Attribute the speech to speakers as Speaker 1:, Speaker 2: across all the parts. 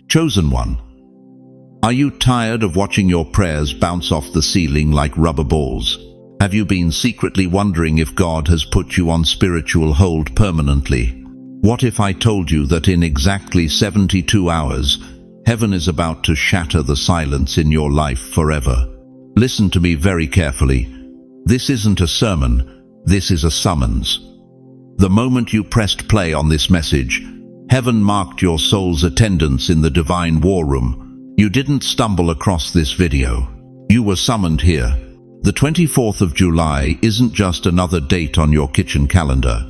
Speaker 1: Chosen one. Are you tired of watching your prayers bounce off the ceiling like rubber balls? Have you been secretly wondering if God has put you on spiritual hold permanently? What if I told you that in exactly 72 hours, heaven is about to shatter the silence in your life forever? Listen to me very carefully. This isn't a sermon, this is a summons. The moment you pressed play on this message, heaven marked your soul's attendance in the divine war room. You didn't stumble across this video. You were summoned here. The 24th of July isn't just another date on your kitchen calendar.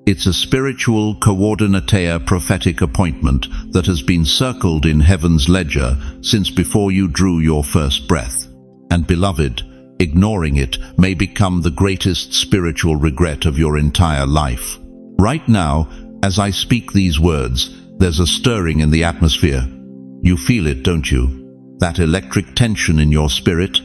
Speaker 1: It's a spiritual coordinator prophetic appointment that has been circled in heaven's ledger since before you drew your first breath. And beloved, ignoring it may become the greatest spiritual regret of your entire life. Right now, as I speak these words, there's a stirring in the atmosphere. You feel it, don't you? That electric tension in your spirit?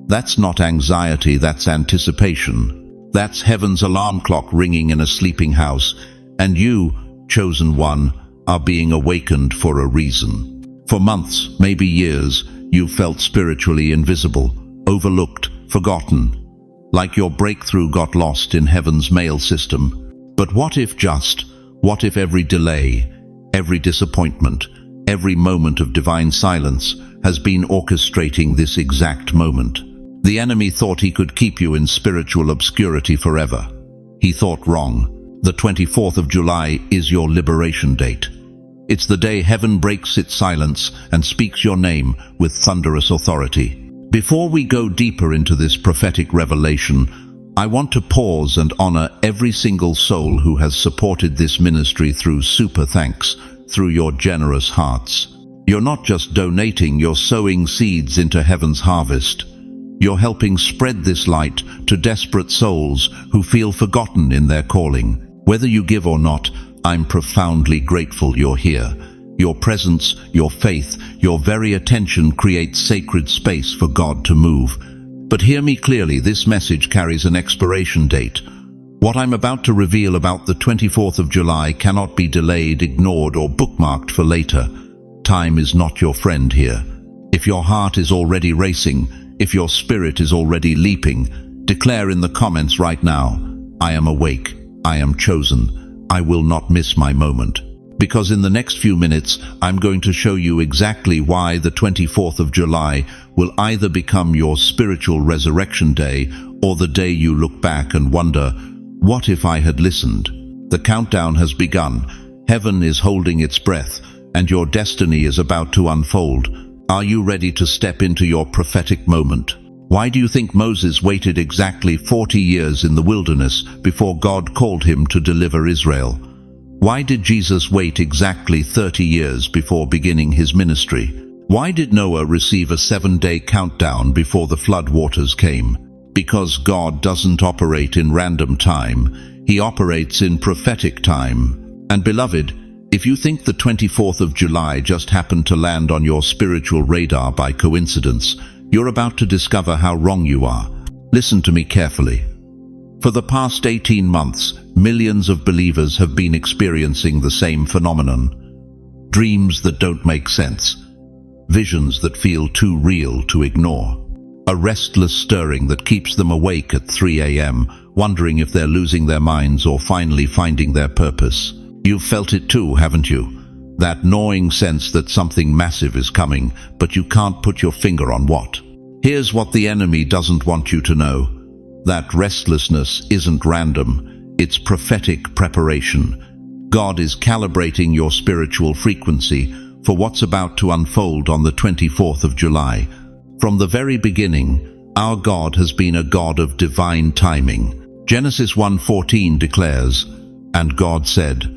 Speaker 1: That's not anxiety, that's anticipation. That's heaven's alarm clock ringing in a sleeping house, and you, chosen one, are being awakened for a reason. For months, maybe years, you've felt spiritually invisible, overlooked, forgotten, like your breakthrough got lost in heaven's mail system. But what if every delay, every disappointment, every moment of divine silence has been orchestrating this exact moment? The enemy thought he could keep you in spiritual obscurity forever. He thought wrong. The 24th of July is your liberation date. It's the day heaven breaks its silence and speaks your name with thunderous authority. Before we go deeper into this prophetic revelation, I want to pause and honor every single soul who has supported this ministry through super thanks, through your generous hearts. You're not just donating, you're sowing seeds into heaven's harvest. You're helping spread this light to desperate souls who feel forgotten in their calling. Whether you give or not, I'm profoundly grateful you're here. Your presence, your faith, your very attention creates sacred space for God to move. But hear me clearly, this message carries an expiration date. What I'm about to reveal about the 24th of July cannot be delayed, ignored, or bookmarked for later. Time is not your friend here. If your heart is already racing, if your spirit is already leaping, declare in the comments right now, I am awake, I am chosen, I will not miss my moment. Because in the next few minutes, I'm going to show you exactly why the 24th of July will either become your spiritual resurrection day or the day you look back and wonder, what if I had listened? The countdown has begun. Heaven is holding its breath, and your destiny is about to unfold. Are you ready to step into your prophetic moment? Why do you think Moses waited exactly 40 years in the wilderness before God called him to deliver Israel? Why did Jesus wait exactly 30 years before beginning his ministry? Why did Noah receive a 7-day countdown before the flood waters came? Because God doesn't operate in random time. He operates in prophetic time. And beloved, if you think the 24th of July just happened to land on your spiritual radar by coincidence, you're about to discover how wrong you are. Listen to me carefully. For the past 18 months, millions of believers have been experiencing the same phenomenon. Dreams that don't make sense. Visions that feel too real to ignore. A restless stirring that keeps them awake at 3 a.m., wondering if they're losing their minds or finally finding their purpose. You've felt it too, haven't you? That gnawing sense that something massive is coming, but you can't put your finger on what. Here's what the enemy doesn't want you to know. That restlessness isn't random, it's prophetic preparation. God is calibrating your spiritual frequency for what's about to unfold on the 24th of July. From the very beginning, our God has been a God of divine timing. Genesis 1:14 declares, "And God said,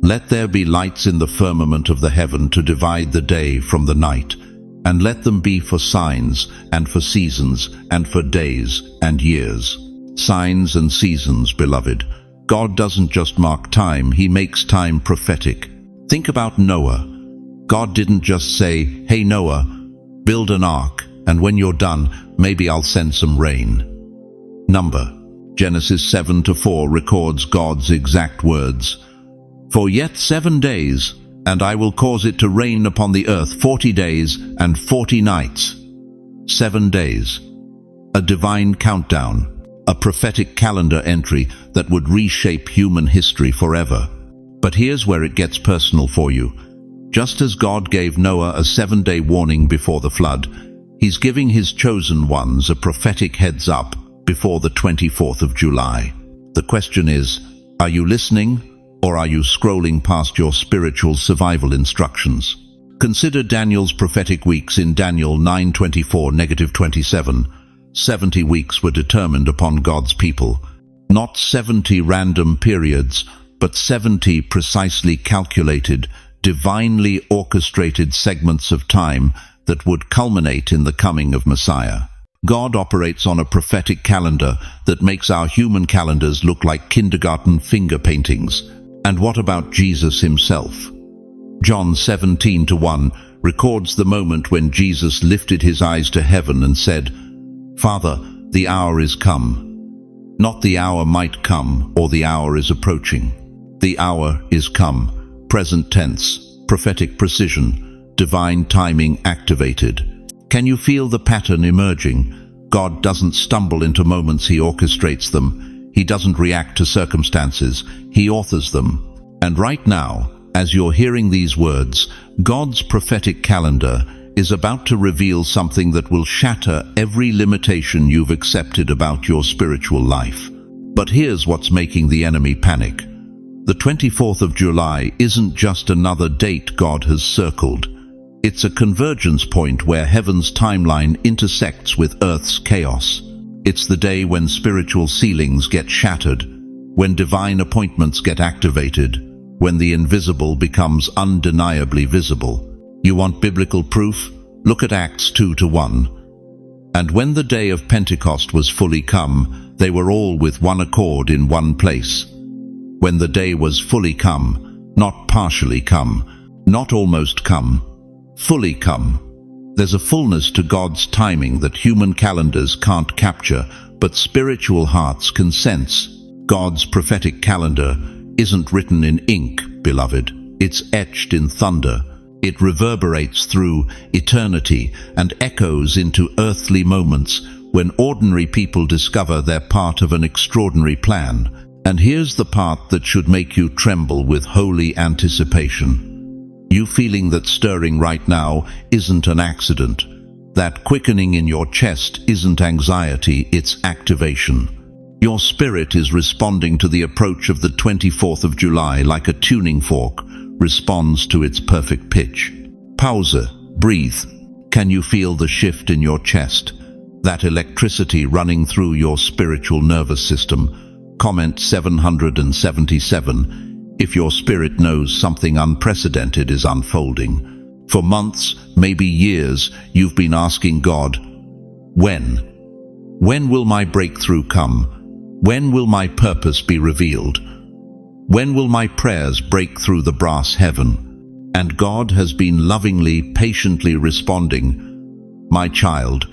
Speaker 1: Let there be lights in the firmament of the heaven to divide the day from the night, and let them be for signs, and for seasons, and for days and years." Signs and seasons, beloved. God doesn't just mark time, he makes time prophetic. Think about Noah. God didn't just say, "Hey Noah, build an ark, and when you're done, maybe I'll send some rain." Genesis 7:4 records God's exact words. "For yet 7 days, And I will cause it to rain upon the earth 40 days and 40 nights. 7 days. A divine countdown, a prophetic calendar entry that would reshape human history forever. But here's where it gets personal for you. Just as God gave Noah a 7-day warning before the flood, He's giving His chosen ones a prophetic heads up before the 24th of July. The question is, are you listening? Or are you scrolling past your spiritual survival instructions? Consider Daniel's prophetic weeks in Daniel 9:24-27. 70 weeks were determined upon God's people. Not 70 random periods, but 70 precisely calculated, divinely orchestrated segments of time that would culminate in the coming of Messiah. God operates on a prophetic calendar that makes our human calendars look like kindergarten finger paintings. And what about Jesus Himself? John 17:1 records the moment when Jesus lifted His eyes to heaven and said, "Father, the hour is come." Not the hour might come or the hour is approaching. The hour is come. Present tense, prophetic precision, divine timing activated. Can you feel the pattern emerging? God doesn't stumble into moments, He orchestrates them. He doesn't react to circumstances, He authors them. And right now, as you're hearing these words, God's prophetic calendar is about to reveal something that will shatter every limitation you've accepted about your spiritual life. But here's what's making the enemy panic. The 24th of July isn't just another date God has circled. It's a convergence point where heaven's timeline intersects with Earth's chaos. It's the day when spiritual ceilings get shattered, when divine appointments get activated, when the invisible becomes undeniably visible. You want biblical proof? Look at Acts 2:1. And when the day of Pentecost was fully come, they were all with one accord in one place. When the day was fully come, not partially come, not almost come, fully come. There's a fullness to God's timing that human calendars can't capture, but spiritual hearts can sense. God's prophetic calendar isn't written in ink, beloved. It's etched in thunder. It reverberates through eternity and echoes into earthly moments when ordinary people discover they're part of an extraordinary plan. And here's the part that should make you tremble with holy anticipation. You feeling that stirring right now isn't an accident. That quickening in your chest isn't anxiety, it's activation. Your spirit is responding to the approach of the 24th of July like a tuning fork responds to its perfect pitch. Pause, breathe. Can you feel the shift in your chest? That electricity running through your spiritual nervous system? Comment 777 if your spirit knows something unprecedented is unfolding. For months, maybe years, you've been asking God, when? When will my breakthrough come? When will my purpose be revealed? When will my prayers break through the brass heaven? And God has been lovingly, patiently responding, my child,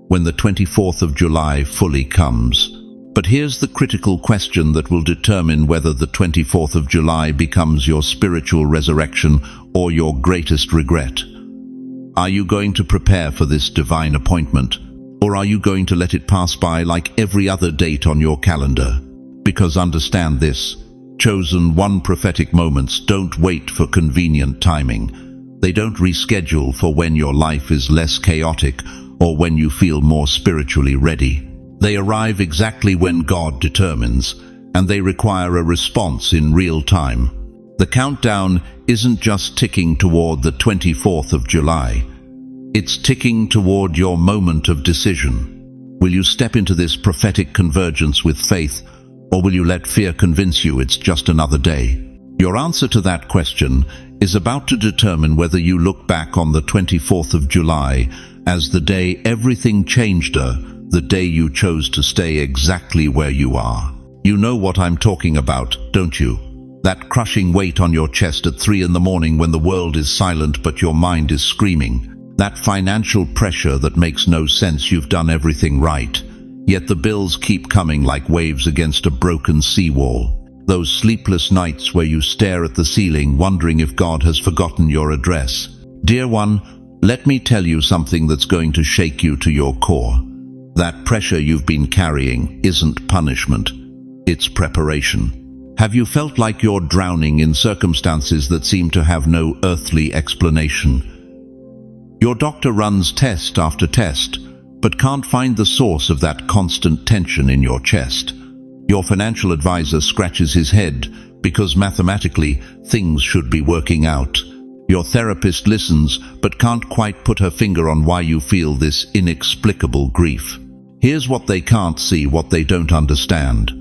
Speaker 1: when the 24th of July fully comes. But here's the critical question that will determine whether the 24th of July becomes your spiritual resurrection or your greatest regret. Are you going to prepare for this divine appointment, or are you going to let it pass by like every other date on your calendar? Because understand this, chosen one prophetic moments don't wait for convenient timing. They don't reschedule for when your life is less chaotic or when you feel more spiritually ready. They arrive exactly when God determines, and they require a response in real time. The countdown isn't just ticking toward the 24th of July. It's ticking toward your moment of decision. Will you step into this prophetic convergence with faith, or will you let fear convince you it's just another day? Your answer to that question is about to determine whether you look back on the 24th of July as the day everything changed, the day you chose to stay exactly where you are. You know what I'm talking about, don't you? That crushing weight on your chest at 3 in the morning when the world is silent but your mind is screaming. That financial pressure that makes no sense. You've done everything right, yet the bills keep coming like waves against a broken seawall. Those sleepless nights where you stare at the ceiling wondering if God has forgotten your address. Dear one, let me tell you something that's going to shake you to your core. That pressure you've been carrying isn't punishment, it's preparation. Have you felt like you're drowning in circumstances that seem to have no earthly explanation? Your doctor runs test after test, but can't find the source of that constant tension in your chest. Your financial advisor scratches his head because mathematically things should be working out. Your therapist listens but can't quite put her finger on why you feel this inexplicable grief. Here's what they can't see, what they don't understand.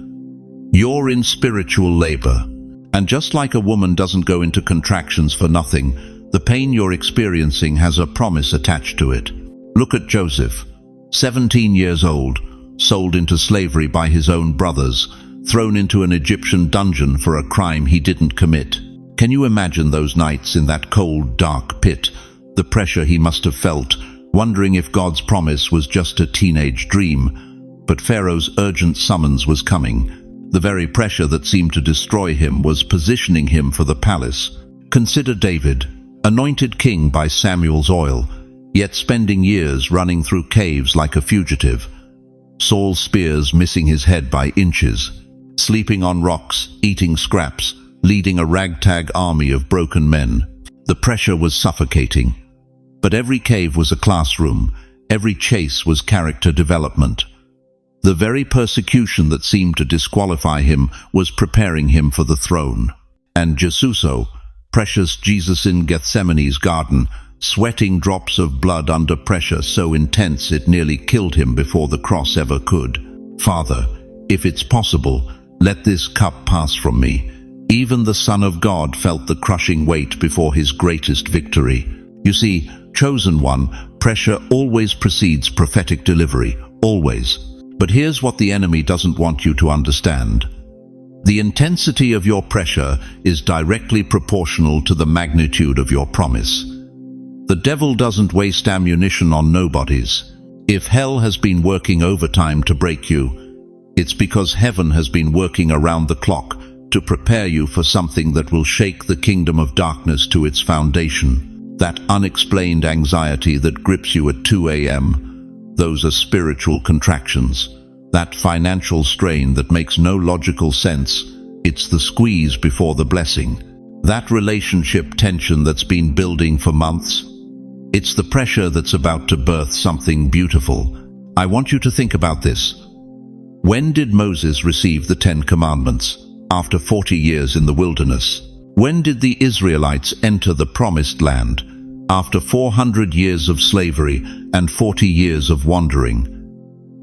Speaker 1: You're in spiritual labor. And just like a woman doesn't go into contractions for nothing, the pain you're experiencing has a promise attached to it. Look at Joseph, 17 years old, sold into slavery by his own brothers, thrown into an Egyptian dungeon for a crime he didn't commit. Can you imagine those nights in that cold, dark pit, the pressure he must have felt, wondering if God's promise was just a teenage dream? But Pharaoh's urgent summons was coming. The very pressure that seemed to destroy him was positioning him for the palace. Consider David, anointed king by Samuel's oil, yet spending years running through caves like a fugitive. Saul's spears missing his head by inches, sleeping on rocks, eating scraps, leading a ragtag army of broken men. The pressure was suffocating. But every cave was a classroom, every chase was character development. The very persecution that seemed to disqualify him was preparing him for the throne. And Jesuso, precious Jesus in Gethsemane's garden, sweating drops of blood under pressure so intense it nearly killed him before the cross ever could. Father, if it's possible, let this cup pass from me. Even the Son of God felt the crushing weight before his greatest victory. You see, chosen one, pressure always precedes prophetic delivery, always. But here's what the enemy doesn't want you to understand. The intensity of your pressure is directly proportional to the magnitude of your promise. The devil doesn't waste ammunition on nobodies. If hell has been working overtime to break you, it's because heaven has been working around the clock to prepare you for something that will shake the kingdom of darkness to its foundation. That unexplained anxiety that grips you at 2 a.m., those are spiritual contractions. That financial strain that makes no logical sense, it's the squeeze before the blessing. That relationship tension that's been building for months, it's the pressure that's about to birth something beautiful. I want you to think about this. When did Moses receive the 10 Commandments? After 40 years in the wilderness. When did the Israelites enter the Promised Land? After 400 years of slavery and 40 years of wandering.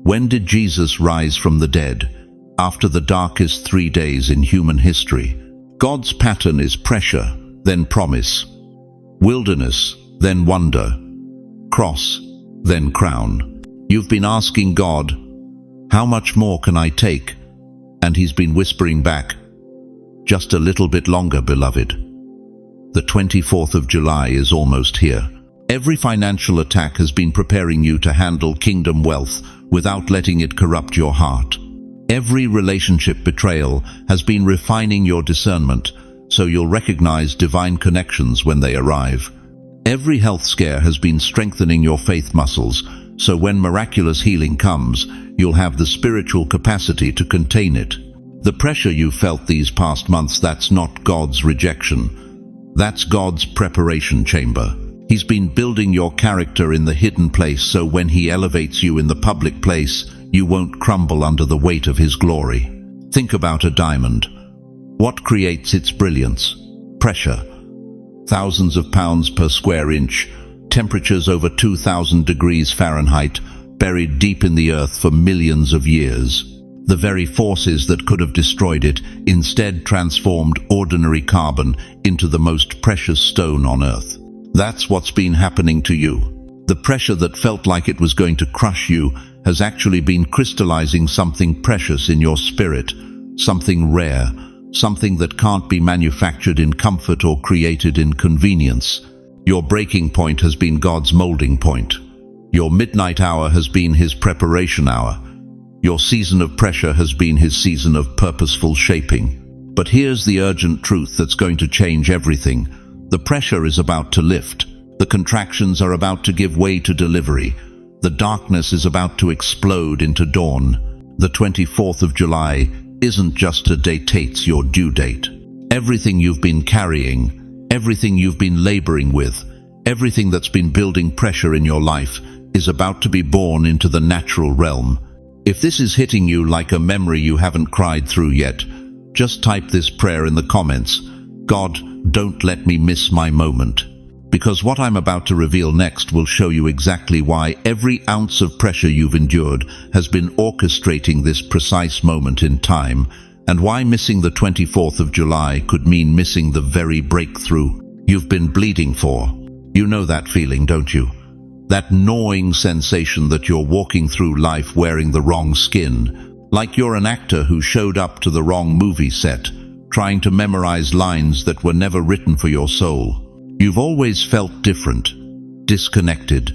Speaker 1: When did Jesus rise from the dead? After the darkest 3 days in human history. God's pattern is pressure, then promise. Wilderness, then wonder. Cross, then crown. You've been asking God, how much more can I take? And he's been whispering back, just a little bit longer, beloved. The 24th of July is almost here. Every financial attack has been preparing you to handle kingdom wealth without letting it corrupt your heart. Every relationship betrayal has been refining your discernment so you'll recognize divine connections when they arrive. Every health scare has been strengthening your faith muscles so when miraculous healing comes, you'll have the spiritual capacity to contain it. The pressure you felt these past months, that's not God's rejection. That's God's preparation chamber. He's been building your character in the hidden place so when he elevates you in the public place, you won't crumble under the weight of his glory. Think about a diamond. What creates its brilliance? Pressure. Thousands of pounds per square inch, temperatures over 2,000 degrees Fahrenheit, buried deep in the earth for millions of years. The very forces that could have destroyed it instead transformed ordinary carbon into the most precious stone on earth. That's what's been happening to you. The pressure that felt like it was going to crush you has actually been crystallizing something precious in your spirit, something rare, something that can't be manufactured in comfort or created in convenience. Your breaking point has been God's molding point. Your midnight hour has been his preparation hour. Your season of pressure has been his season of purposeful shaping. But here's the urgent truth that's going to change everything. The pressure is about to lift. The contractions are about to give way to delivery. The darkness is about to explode into dawn. The 24th of July isn't just a date, it's your due date. Everything you've been carrying, everything you've been laboring with, everything that's been building pressure in your life is about to be born into the natural realm. If this is hitting you like a memory you haven't cried through yet, just type this prayer in the comments. God, don't let me miss my moment. Because what I'm about to reveal next will show you exactly why every ounce of pressure you've endured has been orchestrating this precise moment in time, and why missing the 24th of July could mean missing the very breakthrough you've been bleeding for. You know that feeling, don't you? That gnawing sensation that you're walking through life wearing the wrong skin, like you're an actor who showed up to the wrong movie set, trying to memorize lines that were never written for your soul. You've always felt different, disconnected,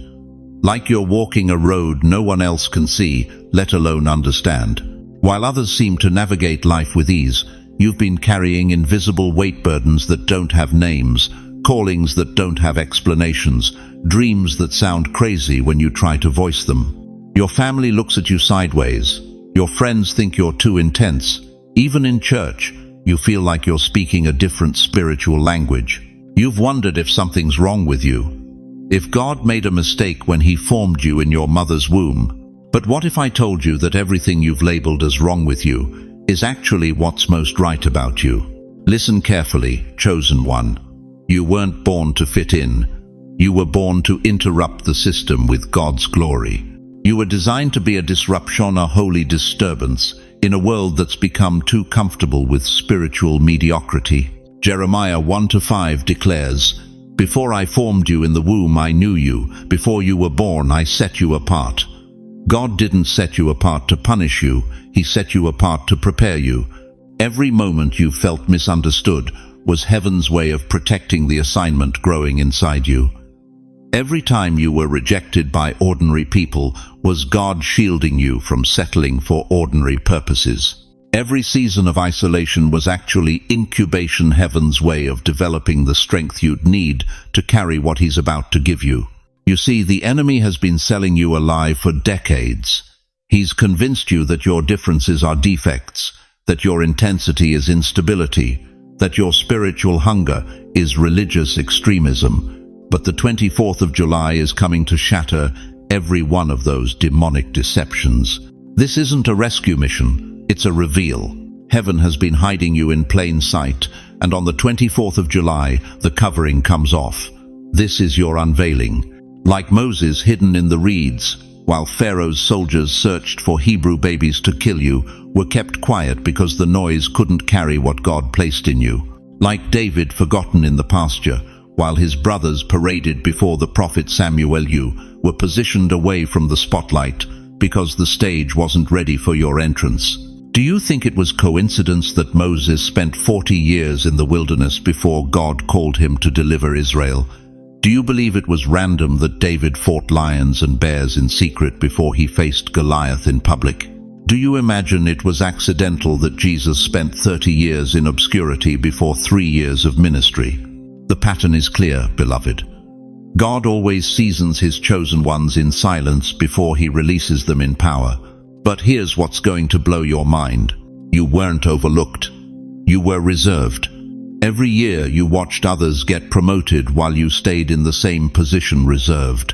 Speaker 1: like you're walking a road no one else can see, let alone understand. While others seem to navigate life with ease, you've been carrying invisible weight burdens that don't have names, callings that don't have explanations, dreams that sound crazy when you try to voice them. Your family looks at you sideways. Your friends think you're too intense. Even in church, you feel like you're speaking a different spiritual language. You've wondered if something's wrong with you, if God made a mistake when He formed you in your mother's womb. But what if I told you that everything you've labeled as wrong with you is actually what's most right about you? Listen carefully, chosen one. You weren't born to fit in. You were born to interrupt the system with God's glory. You were designed to be a disruption, a holy disturbance, in a world that's become too comfortable with spiritual mediocrity. Jeremiah 1-5 declares, "Before I formed you in the womb I knew you. Before you were born I set you apart." God didn't set you apart to punish you. He set you apart to prepare you. Every moment you felt misunderstood was heaven's way of protecting the assignment growing inside you. Every time you were rejected by ordinary people was God shielding you from settling for ordinary purposes. Every season of isolation was actually incubation, heaven's way of developing the strength you'd need to carry what He's about to give you. You see, the enemy has been selling you a lie for decades. He's convinced you that your differences are defects, that your intensity is instability, that your spiritual hunger is religious extremism. But the 24th of July is coming to shatter every one of those demonic deceptions. This isn't a rescue mission. It's a reveal. Heaven has been hiding you in plain sight, and on the 24th of July, the covering comes off. This is your unveiling. Like Moses hidden in the reeds, while Pharaoh's soldiers searched for Hebrew babies to kill you, were kept quiet because the noise couldn't carry what God placed in you. Like David forgotten in the pasture, while his brothers paraded before the prophet Samuel, you were positioned away from the spotlight because the stage wasn't ready for your entrance. Do you think it was coincidence that Moses spent 40 years in the wilderness before God called him to deliver Israel? Do you believe it was random that David fought lions and bears in secret before he faced Goliath in public? Do you imagine it was accidental that Jesus spent 30 years in obscurity before 3 years of ministry? The pattern is clear, beloved. God always seasons His chosen ones in silence before He releases them in power. But here's what's going to blow your mind. You weren't overlooked. You were reserved. Every year you watched others get promoted while you stayed in the same position reserved.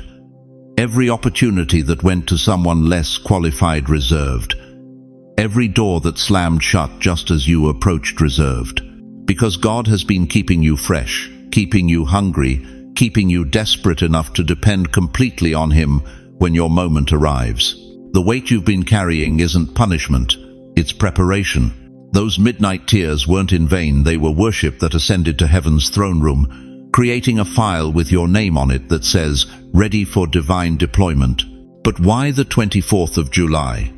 Speaker 1: Every opportunity that went to someone less qualified reserved. Every door that slammed shut just as you approached reserved. Because God has been keeping you fresh, keeping you hungry, keeping you desperate enough to depend completely on Him when your moment arrives. The weight you've been carrying isn't punishment, it's preparation. Those midnight tears weren't in vain, they were worship that ascended to heaven's throne room, creating a file with your name on it that says, "Ready for divine deployment." But why the 24th of July?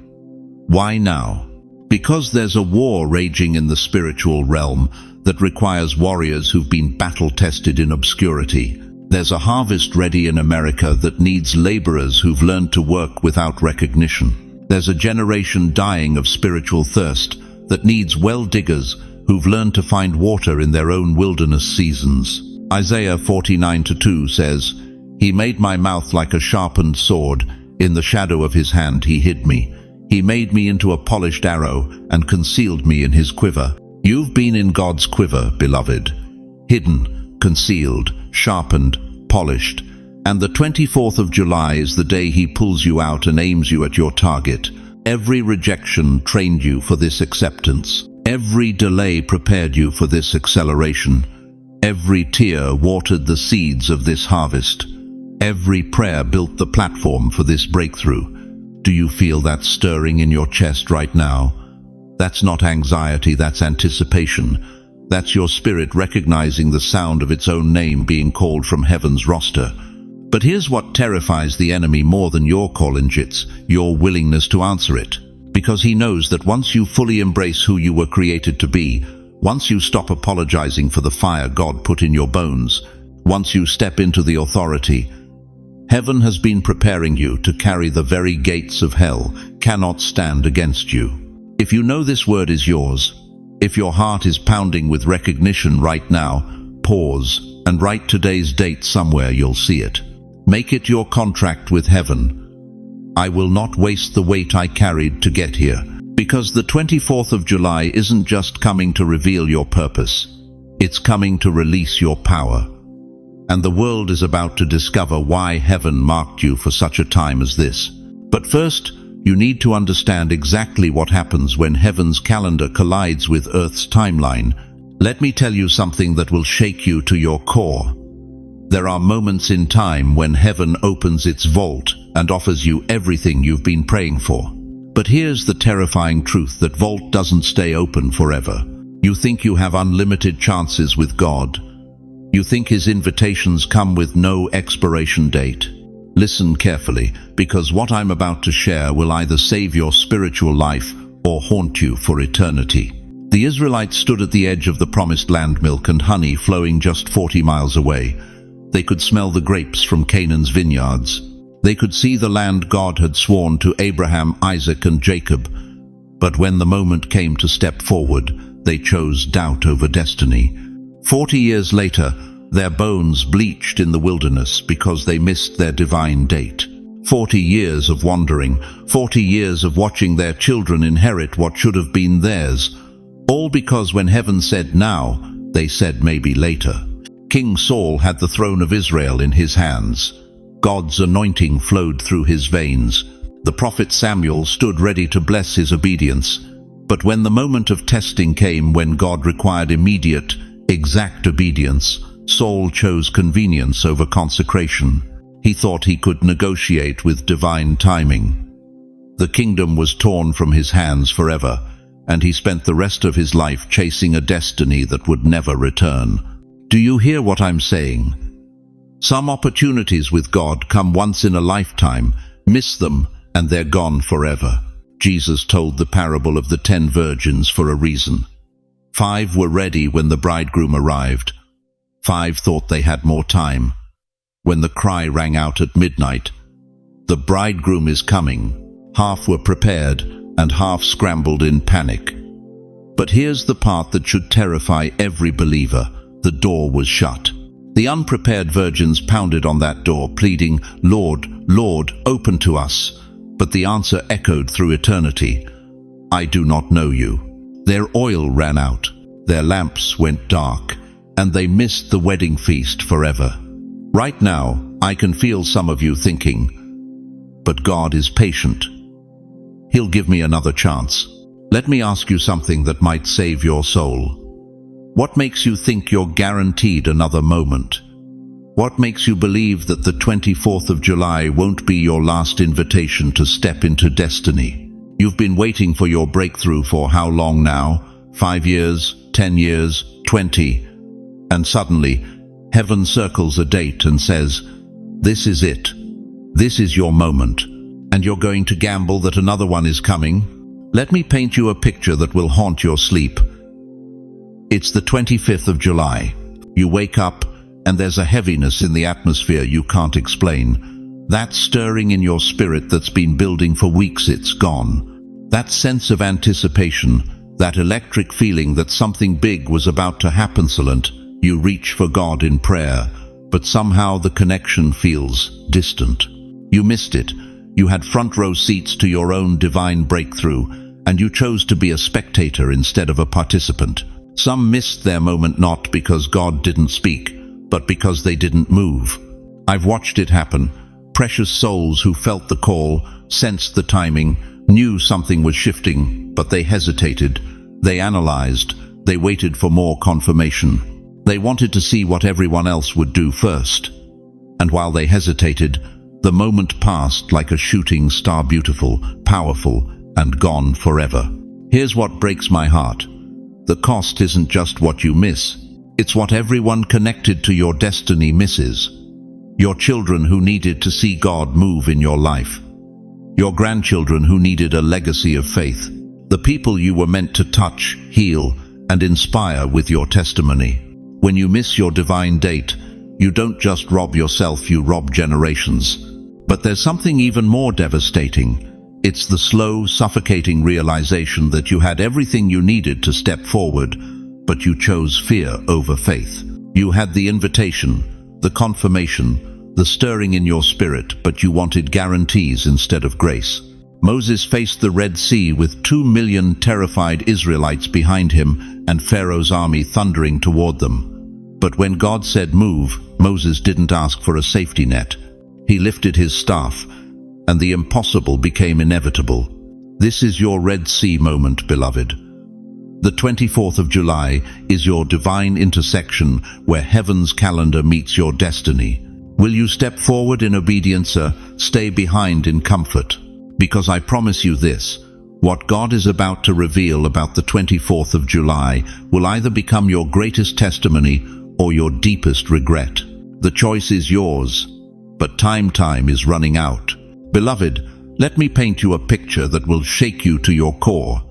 Speaker 1: Why now? Because there's a war raging in the spiritual realm that requires warriors who've been battle-tested in obscurity. There's a harvest ready in America that needs laborers who've learned to work without recognition. There's a generation dying of spiritual thirst that needs well diggers who've learned to find water in their own wilderness seasons. Isaiah 49:2 says, "He made my mouth like a sharpened sword. In the shadow of his hand he hid me. He made me into a polished arrow and concealed me in his quiver." You've been in God's quiver, beloved. Hidden, concealed, sharpened, polished. And the 24th of July is the day he pulls you out and aims you at your target. Every rejection trained you for this acceptance. Every delay prepared you for this acceleration. Every tear watered the seeds of this harvest. Every prayer built the platform for this breakthrough. Do you feel that stirring in your chest right now? That's not anxiety, that's anticipation. That's your spirit recognizing the sound of its own name being called from heaven's roster. But here's what terrifies the enemy more than your call-in-jits, your willingness to answer it. Because he knows that once you fully embrace who you were created to be, once you stop apologizing for the fire God put in your bones, once you step into the authority, heaven has been preparing you to carry the very gates of hell, cannot stand against you. If you know this word is yours, if your heart is pounding with recognition right now, pause and write today's date somewhere you'll see it. Make it your contract with heaven. I will not waste the weight I carried to get here. Because the 24th of July isn't just coming to reveal your purpose. It's coming to release your power. And the world is about to discover why heaven marked you for such a time as this. But first, you need to understand exactly what happens when heaven's calendar collides with Earth's timeline. Let me tell you something that will shake you to your core. There are moments in time when heaven opens its vault and offers you everything you've been praying for. But here's the terrifying truth: that vault doesn't stay open forever. You think you have unlimited chances with God. You think his invitations come with no expiration date. Listen carefully, because what I'm about to share will either save your spiritual life or haunt you for eternity. The Israelites stood at the edge of the promised land, milk and honey flowing just 40 miles away. They could smell the grapes from Canaan's vineyards. They could see the land God had sworn to Abraham, Isaac, and Jacob. But when the moment came to step forward, they chose doubt over destiny. 40 years later, their bones bleached in the wilderness because they missed their divine date. 40 years of wandering, 40 years of watching their children inherit what should have been theirs. All because when heaven said now, they said maybe later. King Saul had the throne of Israel in his hands. God's anointing flowed through his veins. The prophet Samuel stood ready to bless his obedience. But when the moment of testing came, when God required immediate, exact obedience, Saul chose convenience over consecration. He thought he could negotiate with divine timing. The kingdom was torn from his hands forever, and he spent the rest of his life chasing a destiny that would never return. Do you hear what I'm saying? Some opportunities with God come once in a lifetime. Miss them, and they're gone forever. Jesus told the parable of the 10 virgins for a reason. 5 were ready when the bridegroom arrived. 5 thought they had more time. When the cry rang out at midnight, "The bridegroom is coming," half were prepared and half scrambled in panic. But here's the part that should terrify every believer. The door was shut. The unprepared virgins pounded on that door, pleading, "Lord, Lord, open to us." But the answer echoed through eternity, "I do not know you." Their oil ran out, their lamps went dark, and they missed the wedding feast forever. Right now, I can feel some of you thinking, "But God is patient. He'll give me another chance." Let me ask you something that might save your soul. What makes you think you're guaranteed another moment? What makes you believe that the 24th of July won't be your last invitation to step into destiny? You've been waiting for your breakthrough for how long now? 5 years, 10 years, 20? And suddenly, heaven circles a date and says, "This is it. This is your moment." And you're going to gamble that another one is coming? Let me paint you a picture that will haunt your sleep. It's the 25th of July. You wake up, and there's a heaviness in the atmosphere you can't explain. That stirring in your spirit that's been building for weeks, it's gone. That sense of anticipation, That electric feeling that something big was about to happen. You reach for God in prayer, but somehow the connection feels distant. You missed it. You had front row seats to your own divine breakthrough, and you chose to be a spectator instead of a participant. Some missed their moment not because God didn't speak, but because they didn't move. I've watched it happen. Precious souls who felt the call, sensed the timing, knew something was shifting, but they hesitated. They analyzed. They waited for more confirmation. They wanted to see what everyone else would do first. And while they hesitated, the moment passed like a shooting star, beautiful, powerful, and gone forever. Here's what breaks my heart. The cost isn't just what you miss. It's what everyone connected to your destiny misses. Your children who needed to see God move in your life. Your grandchildren who needed a legacy of faith. The people you were meant to touch, heal, and inspire with your testimony. When you miss your divine date, you don't just rob yourself, you rob generations. But there's something even more devastating. It's the slow, suffocating realization that you had everything you needed to step forward, but you chose fear over faith. You had the invitation, the confirmation, the stirring in your spirit, but you wanted guarantees instead of grace. Moses faced the Red Sea with 2 million terrified Israelites behind him and Pharaoh's army thundering toward them. But when God said move, Moses didn't ask for a safety net. He lifted his staff, and the impossible became inevitable. This is your Red Sea moment, beloved. The 24th of July is your divine intersection where heaven's calendar meets your destiny. Will you step forward in obedience or stay behind in comfort? Because I promise you this, what God is about to reveal about the 24th of July will either become your greatest testimony or your deepest regret. The choice is yours, but time is running out. Beloved, let me paint you a picture that will shake you to your core.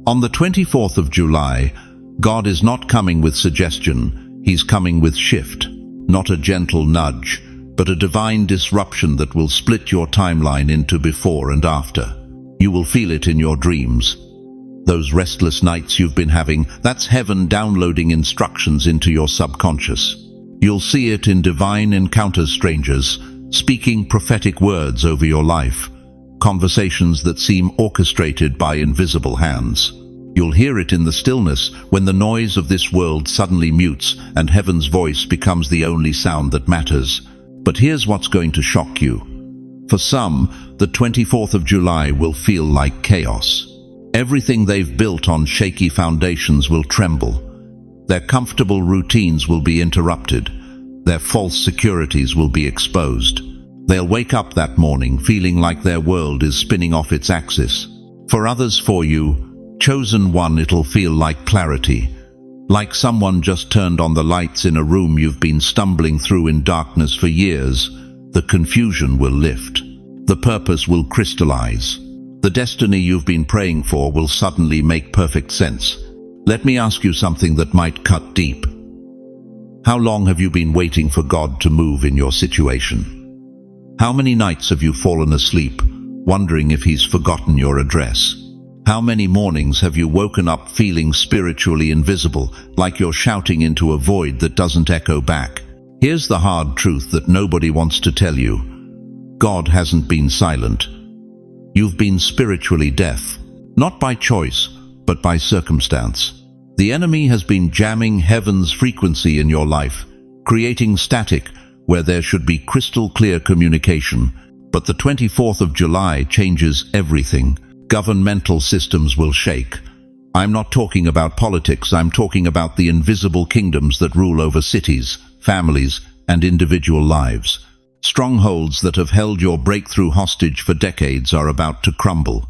Speaker 1: On the 24th of July, God is not coming with suggestion, He's coming with shift. Not a gentle nudge, but a divine disruption that will split your timeline into before and after. You will feel it in your dreams. Those restless nights you've been having, that's heaven downloading instructions into your subconscious. You'll see it in divine encounters, strangers, speaking prophetic words over your life, conversations that seem orchestrated by invisible hands. You'll hear it in the stillness when the noise of this world suddenly mutes and heaven's voice becomes the only sound that matters. But here's what's going to shock you. For some, the 24th of July will feel like chaos. Everything they've built on shaky foundations will tremble. Their comfortable routines will be interrupted. Their false securities will be exposed. They'll wake up that morning feeling like their world is spinning off its axis. For others, for you, chosen one, it'll feel like clarity. Like someone just turned on the lights in a room you've been stumbling through in darkness for years. The confusion will lift. The purpose will crystallize. The destiny you've been praying for will suddenly make perfect sense. Let me ask you something that might cut deep. How long have you been waiting for God to move in your situation? How many nights have you fallen asleep, wondering if He's forgotten your address? How many mornings have you woken up feeling spiritually invisible, like you're shouting into a void that doesn't echo back? Here's the hard truth that nobody wants to tell you. God hasn't been silent. You've been spiritually deaf, not by choice, but by circumstance. The enemy has been jamming heaven's frequency in your life, creating static where there should be crystal clear communication. But the 24th of July changes everything. Governmental systems will shake. I'm not talking about politics, I'm talking about the invisible kingdoms that rule over cities, families, and individual lives. Strongholds that have held your breakthrough hostage for decades are about to crumble.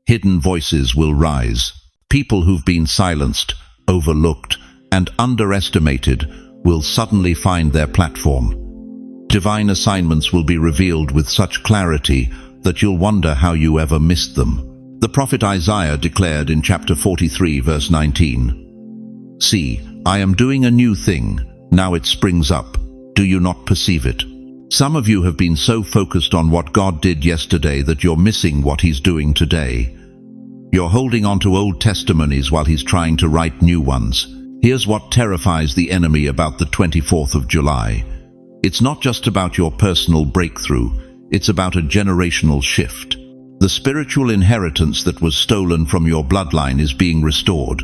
Speaker 1: Hidden voices will rise. People who've been silenced, overlooked, and underestimated will suddenly find their platform. Divine assignments will be revealed with such clarity that you'll wonder how you ever missed them. The prophet Isaiah declared in chapter 43, verse 19, "See, I am doing a new thing. Now it springs up. Do you not perceive it?" Some of you have been so focused on what God did yesterday that you're missing what He's doing today. You're holding on to old testimonies while he's trying to write new ones. Here's what terrifies the enemy about the 24th of July. It's not just about your personal breakthrough, it's about a generational shift. The spiritual inheritance that was stolen from your bloodline is being restored.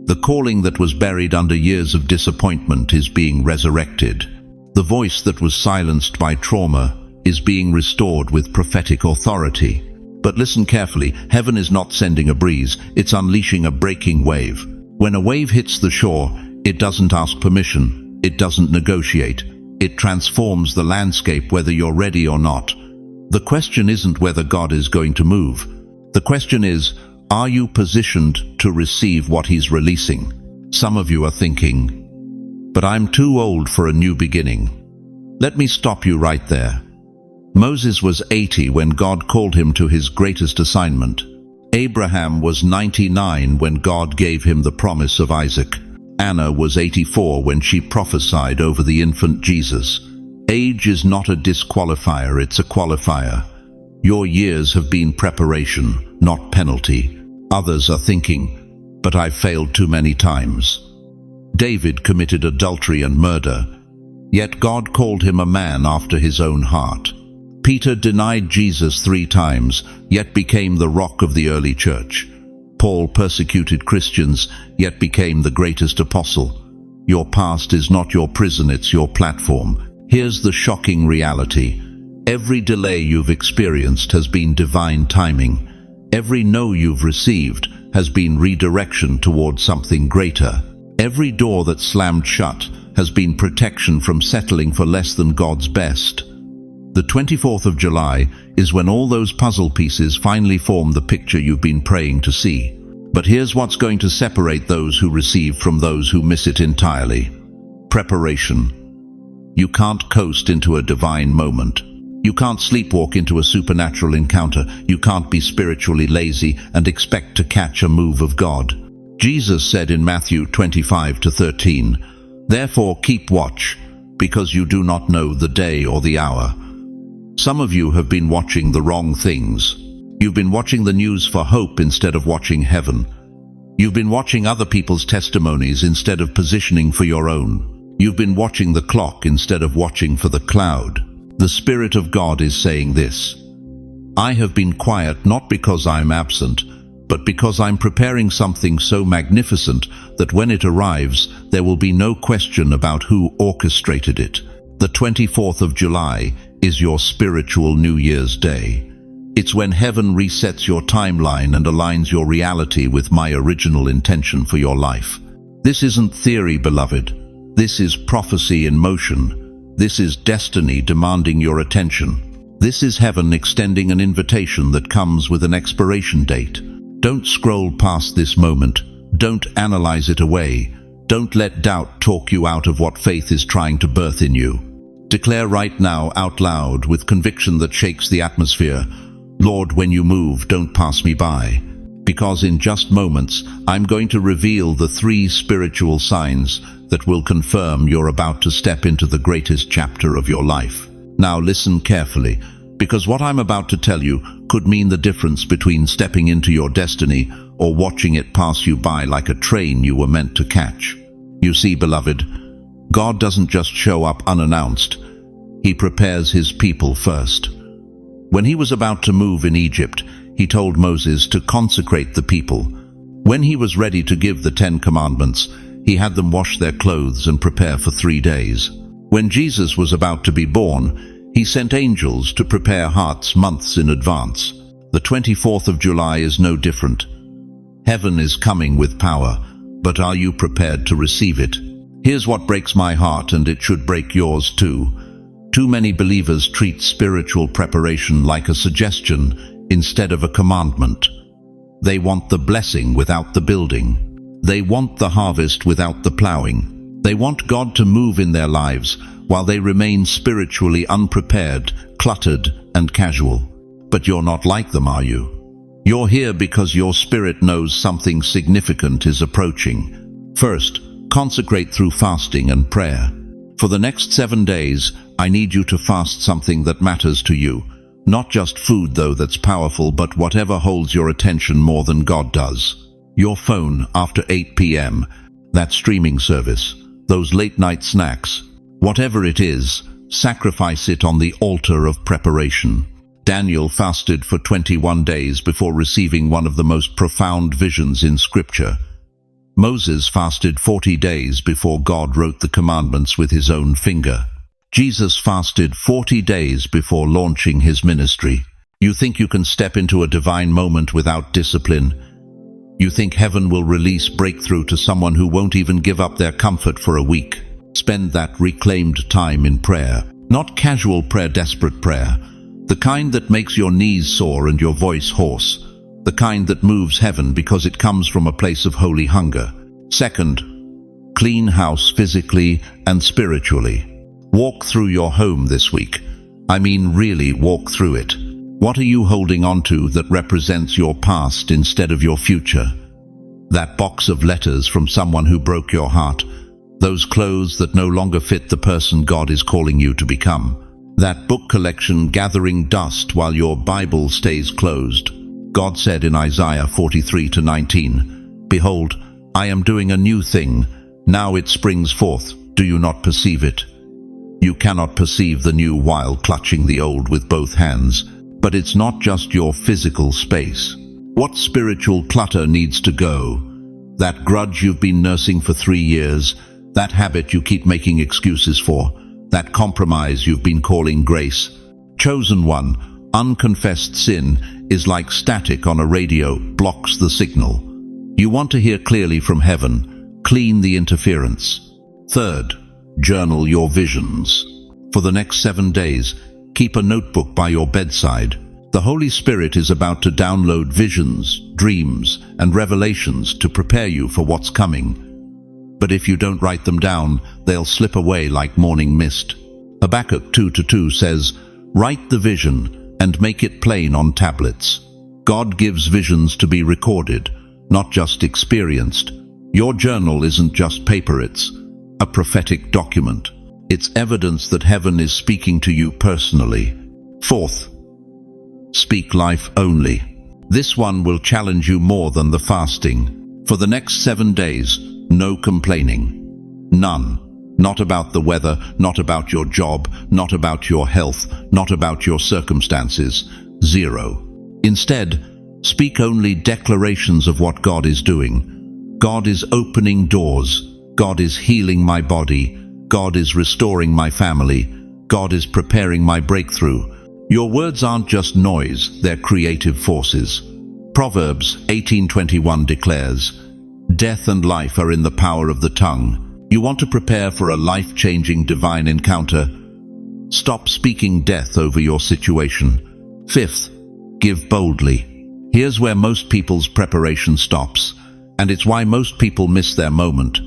Speaker 1: The calling that was buried under years of disappointment is being resurrected. The voice that was silenced by trauma is being restored with prophetic authority. But listen carefully, heaven is not sending a breeze, it's unleashing a breaking wave. When a wave hits the shore, it doesn't ask permission, it doesn't negotiate. It transforms the landscape whether you're ready or not. The question isn't whether God is going to move. The question is, are you positioned to receive what he's releasing? Some of you are thinking, but I'm too old for a new beginning. Let me stop you right there. Moses was 80 when God called him to his greatest assignment. Abraham was 99 when God gave him the promise of Isaac. Anna was 84 when she prophesied over the infant Jesus. Age is not a disqualifier, it's a qualifier. Your years have been preparation, not penalty. Others are thinking, but I've failed too many times. David committed adultery and murder, yet God called him a man after his own heart. Peter denied Jesus 3 times, yet became the rock of the early church. Paul persecuted Christians, yet became the greatest apostle. Your past is not your prison, it's your platform. Here's the shocking reality. Every delay you've experienced has been divine timing. Every no you've received has been redirection toward something greater. Every door that slammed shut has been protection from settling for less than God's best. The 24th of July is when all those puzzle pieces finally form the picture you've been praying to see. But here's what's going to separate those who receive from those who miss it entirely. Preparation. You can't coast into a divine moment. You can't sleepwalk into a supernatural encounter. You can't be spiritually lazy and expect to catch a move of God. Jesus said in Matthew 25-13, "Therefore keep watch, because you do not know the day or the hour." Some of you have been watching the wrong things. You've been watching the news for hope instead of watching heaven. You've been watching other people's testimonies instead of positioning for your own. You've been watching the clock instead of watching for the cloud. The Spirit of God is saying this: I have been quiet not because I'm absent, but because I'm preparing something so magnificent that when it arrives, there will be no question about who orchestrated it. The 24th of July is your spiritual New Year's Day. It's when heaven resets your timeline and aligns your reality with my original intention for your life. This isn't theory, beloved. This is prophecy in motion. This is destiny demanding your attention. This is heaven extending an invitation that comes with an expiration date. Don't scroll past this moment. Don't analyze it away. Don't let doubt talk you out of what faith is trying to birth in you. Declare right now out loud with conviction that shakes the atmosphere, "Lord, when you move, don't pass me by." Because in just moments, I'm going to reveal the 3 spiritual signs that will confirm you're about to step into the greatest chapter of your life. Now listen carefully, because what I'm about to tell you could mean the difference between stepping into your destiny or watching it pass you by like a train you were meant to catch. You see, beloved, God doesn't just show up unannounced. He prepares his people first. When he was about to move in Egypt, he told Moses to consecrate the people. When he was ready to give the 10 Commandments, he had them wash their clothes and prepare for 3 days. When Jesus was about to be born, he sent angels to prepare hearts months in advance. The 24th of July is no different. Heaven is coming with power, but are you prepared to receive it? Here's what breaks my heart, and it should break yours too. Too many believers treat spiritual preparation like a suggestion instead of a commandment. They want the blessing without the building. They want the harvest without the plowing. They want God to move in their lives while they remain spiritually unprepared, cluttered, and casual. But you're not like them, are you? You're here because your spirit knows something significant is approaching. First, consecrate through fasting and prayer. For the next 7 days, I need you to fast something that matters to you. Not just food, though, that's powerful, but whatever holds your attention more than God does. Your phone after 8 p.m., that streaming service, those late-night snacks, whatever it is, sacrifice it on the altar of preparation. Daniel fasted for 21 days before receiving one of the most profound visions in Scripture. Moses fasted 40 days before God wrote the commandments with his own finger. Jesus fasted 40 days before launching his ministry. You think you can step into a divine moment without discipline? You think heaven will release breakthrough to someone who won't even give up their comfort for a week? Spend that reclaimed time in prayer. Not casual prayer, desperate prayer. The kind that makes your knees sore and your voice hoarse. The kind that moves heaven because it comes from a place of holy hunger. Second, clean house physically and spiritually. Walk through your home this week. I mean, really walk through it. What are you holding on to that represents your past instead of your future? That box of letters from someone who broke your heart. Those clothes that no longer fit the person God is calling you to become. That book collection gathering dust while your Bible stays closed. God said in Isaiah 43:19, "Behold, I am doing a new thing. Now it springs forth. Do you not perceive it?" You cannot perceive the new while clutching the old with both hands. But it's not just your physical space. What spiritual clutter needs to go? That grudge you've been nursing for 3 years, that habit you keep making excuses for, that compromise you've been calling grace. Chosen one, unconfessed sin is like static on a radio, blocks the signal. You want to hear clearly from heaven, clean the interference. Third, journal your visions. For the next 7 days, keep a notebook by your bedside. The Holy Spirit is about to download visions, dreams, and revelations to prepare you for what's coming. But if you don't write them down, they'll slip away like morning mist. Habakkuk 2:2 says, "Write the vision and make it plain on tablets." God gives visions to be recorded, not just experienced. Your journal isn't just paper, it's a prophetic document. It's evidence that heaven is speaking to you personally. Fourth, speak life only. This one will challenge you more than the fasting. For the next 7 days, no complaining. None. Not about the weather, not about your job, not about your health, not about your circumstances. Zero. Instead, speak only declarations of what God is doing. God is opening doors. God is healing my body. God is restoring my family. God is preparing my breakthrough. Your words aren't just noise, they're creative forces. Proverbs 18:21 declares, "Death and life are in the power of the tongue." You want to prepare for a life-changing divine encounter? Stop speaking death over your situation. Fifth, give boldly. Here's where most people's preparation stops, and it's why most people miss their moment.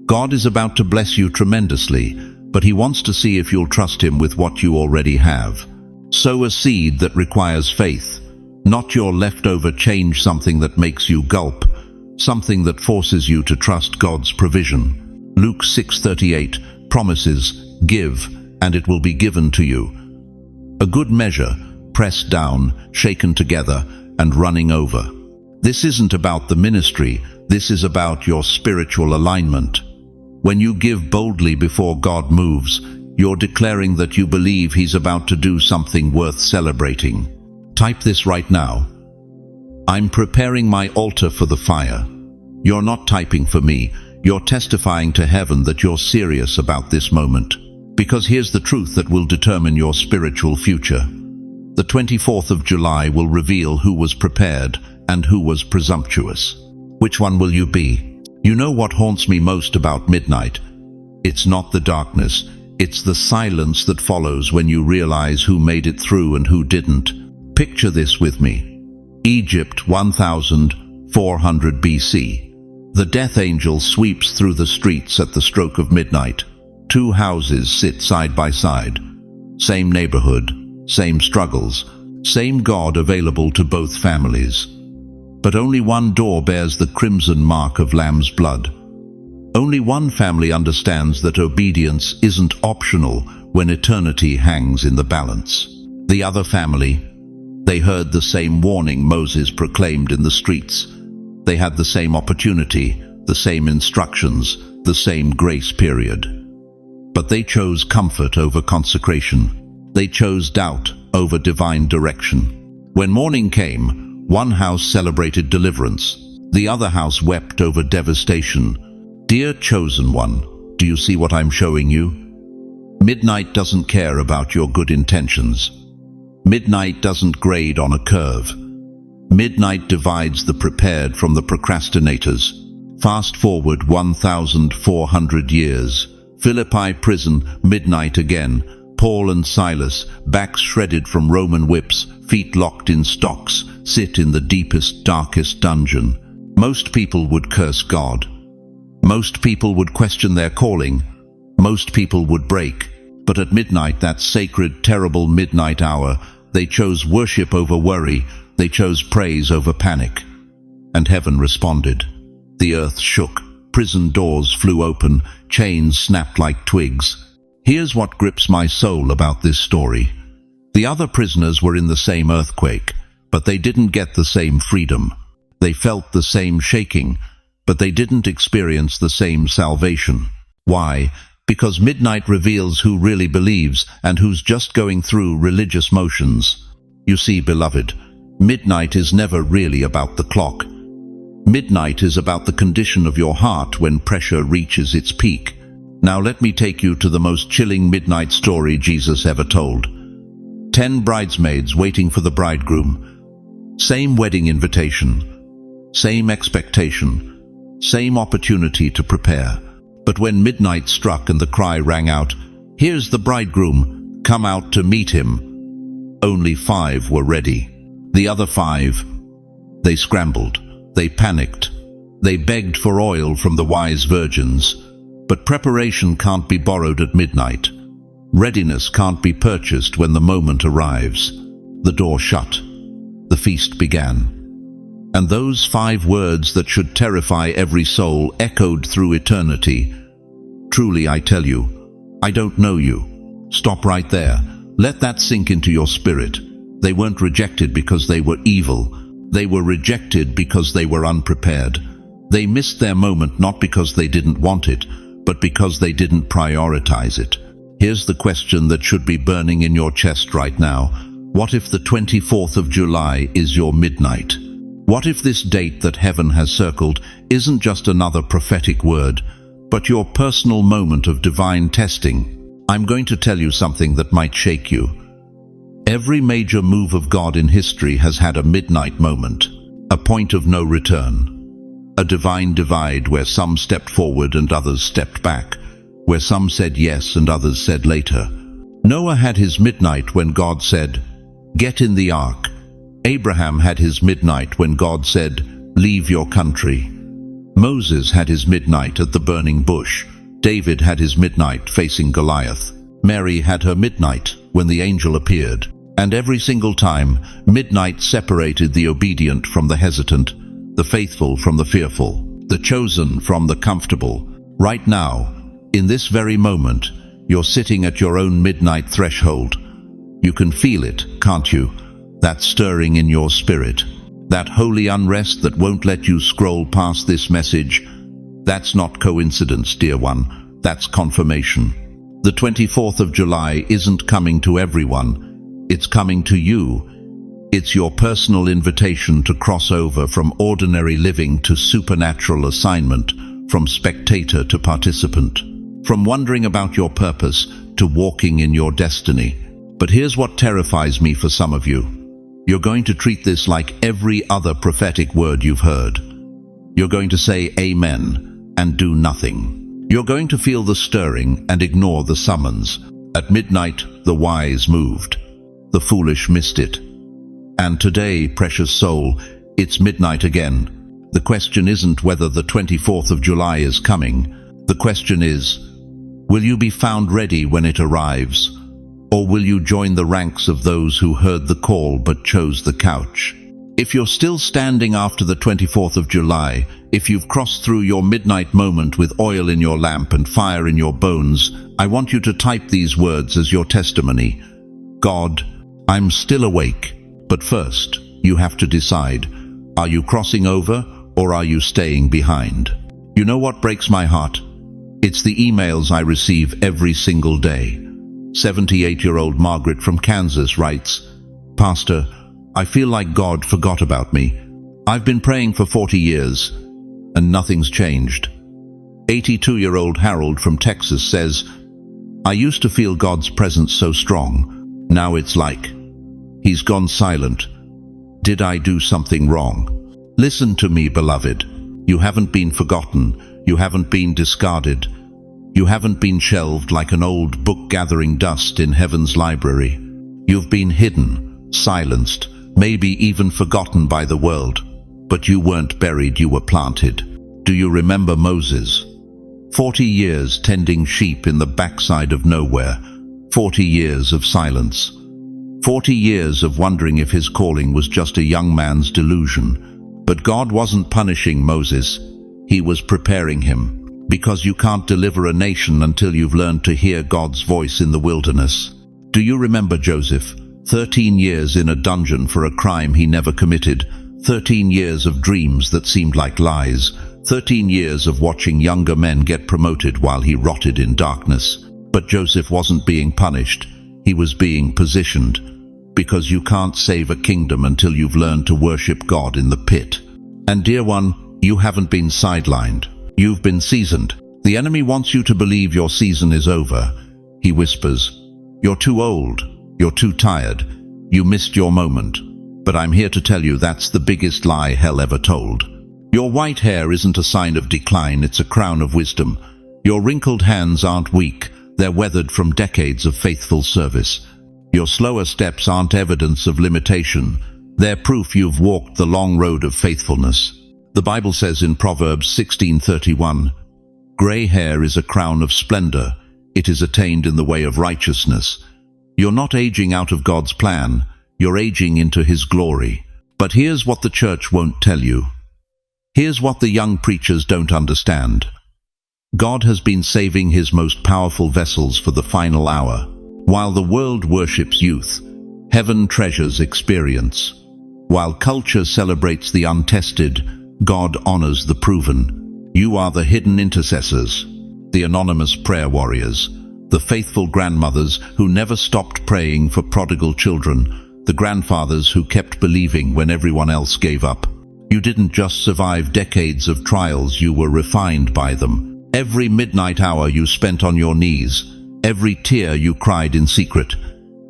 Speaker 1: God is about to bless you tremendously, but He wants to see if you'll trust Him with what you already have. Sow a seed that requires faith, not your leftover change, something that makes you gulp, something that forces you to trust God's provision. Luke 6:38 promises, "Give, and it will be given to you." A good measure, pressed down, shaken together, and running over. This isn't about the ministry, this is about your spiritual alignment. When you give boldly before God moves, you're declaring that you believe He's about to do something worth celebrating. Type this right now. I'm preparing my altar for the fire. You're not typing for me, you're testifying to heaven that you're serious about this moment. Because here's the truth that will determine your spiritual future. The 24th of July will reveal who was prepared and who was presumptuous. Which one will you be? You know what haunts me most about midnight? It's not the darkness, it's the silence that follows when you realize who made it through and who didn't. Picture this with me. Egypt 1400 BC. The death angel sweeps through the streets at the stroke of midnight. 2 houses sit side by side. Same neighborhood, same struggles, same God available to both families. But only one door bears the crimson mark of lamb's blood. Only one family understands that obedience isn't optional when eternity hangs in the balance. The other family, they heard the same warning Moses proclaimed in the streets. They had the same opportunity, the same instructions, the same grace period. But they chose comfort over consecration. They chose doubt over divine direction. When morning came, one house celebrated deliverance. The other house wept over devastation. Dear chosen one, do you see what I'm showing you? Midnight doesn't care about your good intentions. Midnight doesn't grade on a curve. Midnight divides the prepared from the procrastinators. Fast forward 1,400 years. Philippi prison, midnight again. Paul and Silas, backs shredded from Roman whips, feet locked in stocks, sit in the deepest, darkest dungeon. Most people would curse God. Most people would question their calling. Most people would break. But at midnight, that sacred, terrible midnight hour, they chose worship over worry. They chose praise over panic. And heaven responded. The earth shook. Prison doors flew open. Chains snapped like twigs. Here's what grips my soul about this story. The other prisoners were in the same earthquake, but they didn't get the same freedom. They felt the same shaking, but they didn't experience the same salvation. Why? Because midnight reveals who really believes and who's just going through religious motions. You see, beloved, midnight is never really about the clock. Midnight is about the condition of your heart when pressure reaches its peak. Now let me take you to the most chilling midnight story Jesus ever told. 10 bridesmaids waiting for the bridegroom. Same wedding invitation. Same expectation. Same opportunity to prepare. But when midnight struck and the cry rang out, "Here's the bridegroom, come out to meet him," only 5 were ready. The other 5, they scrambled, they panicked, they begged for oil from the wise virgins. But preparation can't be borrowed at midnight. Readiness can't be purchased when the moment arrives. The door shut. The feast began. And those 5 words that should terrify every soul echoed through eternity. Truly, I tell you, I don't know you. Stop right there. Let that sink into your spirit. They weren't rejected because they were evil. They were rejected because they were unprepared. They missed their moment not because they didn't want it, but because they didn't prioritize it. Here's the question that should be burning in your chest right now. What if the 24th of July is your midnight? What if this date that heaven has circled isn't just another prophetic word, but your personal moment of divine testing? I'm going to tell you something that might shake you. Every major move of God in history has had a midnight moment, a point of no return. A divine divide where some stepped forward and others stepped back, where some said yes and others said later. Noah had his midnight when God said, "Get in the ark." Abraham had his midnight when God said, "Leave your country." Moses had his midnight at the burning bush. David had his midnight facing Goliath. Mary had her midnight when the angel appeared. And every single time, midnight separated the obedient from the hesitant, the faithful from the fearful, the chosen from the comfortable. Right now, in this very moment, you're sitting at your own midnight threshold. You can feel it, can't you? That stirring in your spirit. That holy unrest that won't let you scroll past this message. That's not coincidence, dear one. That's confirmation. The 24th of July isn't coming to everyone. It's coming to you. It's your personal invitation to cross over from ordinary living to supernatural assignment, from spectator to participant, from wondering about your purpose to walking in your destiny. But here's what terrifies me for some of you. You're going to treat this like every other prophetic word you've heard. You're going to say amen and do nothing. You're going to feel the stirring and ignore the summons. At midnight, the wise moved. The foolish missed it. And today, precious soul, it's midnight again. The question isn't whether the 24th of July is coming. The question is, will you be found ready when it arrives? Or will you join the ranks of those who heard the call but chose the couch? If you're still standing after the 24th of July, if you've crossed through your midnight moment with oil in your lamp and fire in your bones, I want you to type these words as your testimony. God, I'm still awake. But first, you have to decide. Are you crossing over or are you staying behind? You know what breaks my heart? It's the emails I receive every single day. 78-year-old Margaret from Kansas writes, "Pastor, I feel like God forgot about me. I've been praying for 40 years, and nothing's changed." 82-year-old Harold from Texas says, "I used to feel God's presence so strong. Now it's like He's gone silent. Did I do something wrong?" Listen to me, beloved. You haven't been forgotten. You haven't been discarded. You haven't been shelved like an old book gathering dust in heaven's library. You've been hidden, silenced, maybe even forgotten by the world. But you weren't buried, you were planted. Do you remember Moses? 40 years tending sheep in the backside of nowhere. 40 years of silence. 40 years of wondering if his calling was just a young man's delusion. But God wasn't punishing Moses. He was preparing him. Because you can't deliver a nation until you've learned to hear God's voice in the wilderness. Do you remember Joseph? 13 years in a dungeon for a crime he never committed. 13 years of dreams that seemed like lies. 13 years of watching younger men get promoted while he rotted in darkness. But Joseph wasn't being punished. He was being positioned. Because you can't save a kingdom until you've learned to worship God in the pit. And dear one, you haven't been sidelined. You've been seasoned. The enemy wants you to believe your season is over. He whispers, "You're too old. You're too tired. You missed your moment." But I'm here to tell you that's the biggest lie hell ever told. Your white hair isn't a sign of decline, it's a crown of wisdom. Your wrinkled hands aren't weak, they're weathered from decades of faithful service. Your slower steps aren't evidence of limitation, they're proof you've walked the long road of faithfulness. The Bible says in Proverbs 16:31, "Gray hair is a crown of splendor. It is attained in the way of righteousness." You're not aging out of God's plan. You're aging into His glory. But here's what the church won't tell you. Here's what the young preachers don't understand. God has been saving His most powerful vessels for the final hour. While the world worships youth, heaven treasures experience. While culture celebrates the untested, God honors the proven. You are the hidden intercessors, the anonymous prayer warriors, the faithful grandmothers who never stopped praying for prodigal children, the grandfathers who kept believing when everyone else gave up. You didn't just survive decades of trials, you were refined by them. Every midnight hour you spent on your knees, every tear you cried in secret,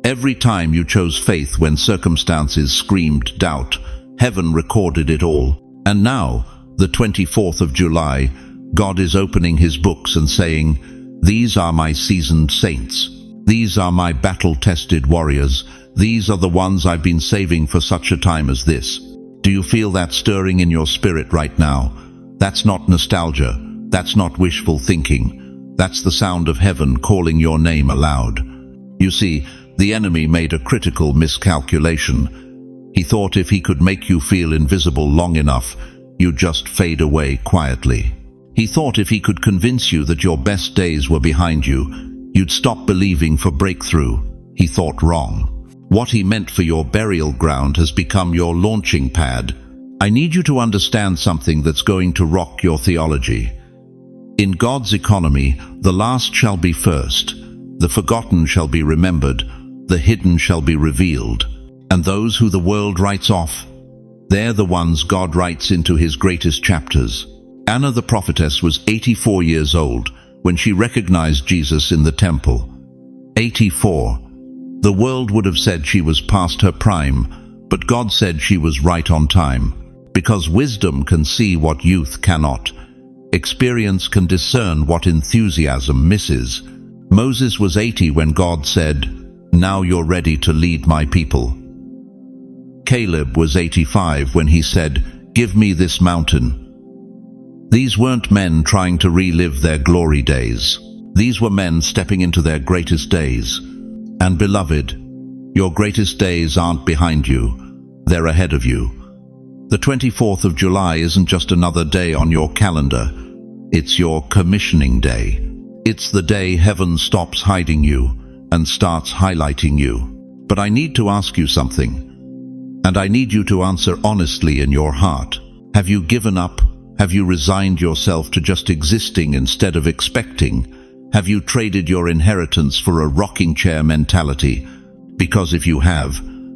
Speaker 1: every time you chose faith when circumstances screamed doubt, heaven recorded it all. And now, the 24th of July, God is opening His books and saying, "These are my seasoned saints. These are my battle-tested warriors. These are the ones I've been saving for such a time as this." Do you feel that stirring in your spirit right now? That's not nostalgia. That's not wishful thinking. That's the sound of heaven calling your name aloud. You see, the enemy made a critical miscalculation. He thought if he could make you feel invisible long enough, you'd just fade away quietly. He thought if he could convince you that your best days were behind you, you'd stop believing for breakthrough. He thought wrong. What he meant for your burial ground has become your launching pad. I need you to understand something that's going to rock your theology. In God's economy, the last shall be first, the forgotten shall be remembered, the hidden shall be revealed. And those who the world writes off, they're the ones God writes into His greatest chapters. Anna the prophetess was 84 years old when she recognized Jesus in the temple. 84. The world would have said she was past her prime, but God said she was right on time. Because wisdom can see what youth cannot. Experience can discern what enthusiasm misses. Moses was 80 when God said, "Now you're ready to lead my people." Caleb was 85 when he said, "Give me this mountain." These weren't men trying to relive their glory days. These were men stepping into their greatest days. And beloved, your greatest days aren't behind you, they're ahead of you. The 24th of July isn't just another day on your calendar, it's your commissioning day. It's the day heaven stops hiding you and starts highlighting you. But I need to ask you something, and I need you to answer honestly in your heart. Have you given up? Have you resigned yourself to just existing instead of expecting? Have you traded your inheritance for a rocking chair mentality? Because if you have,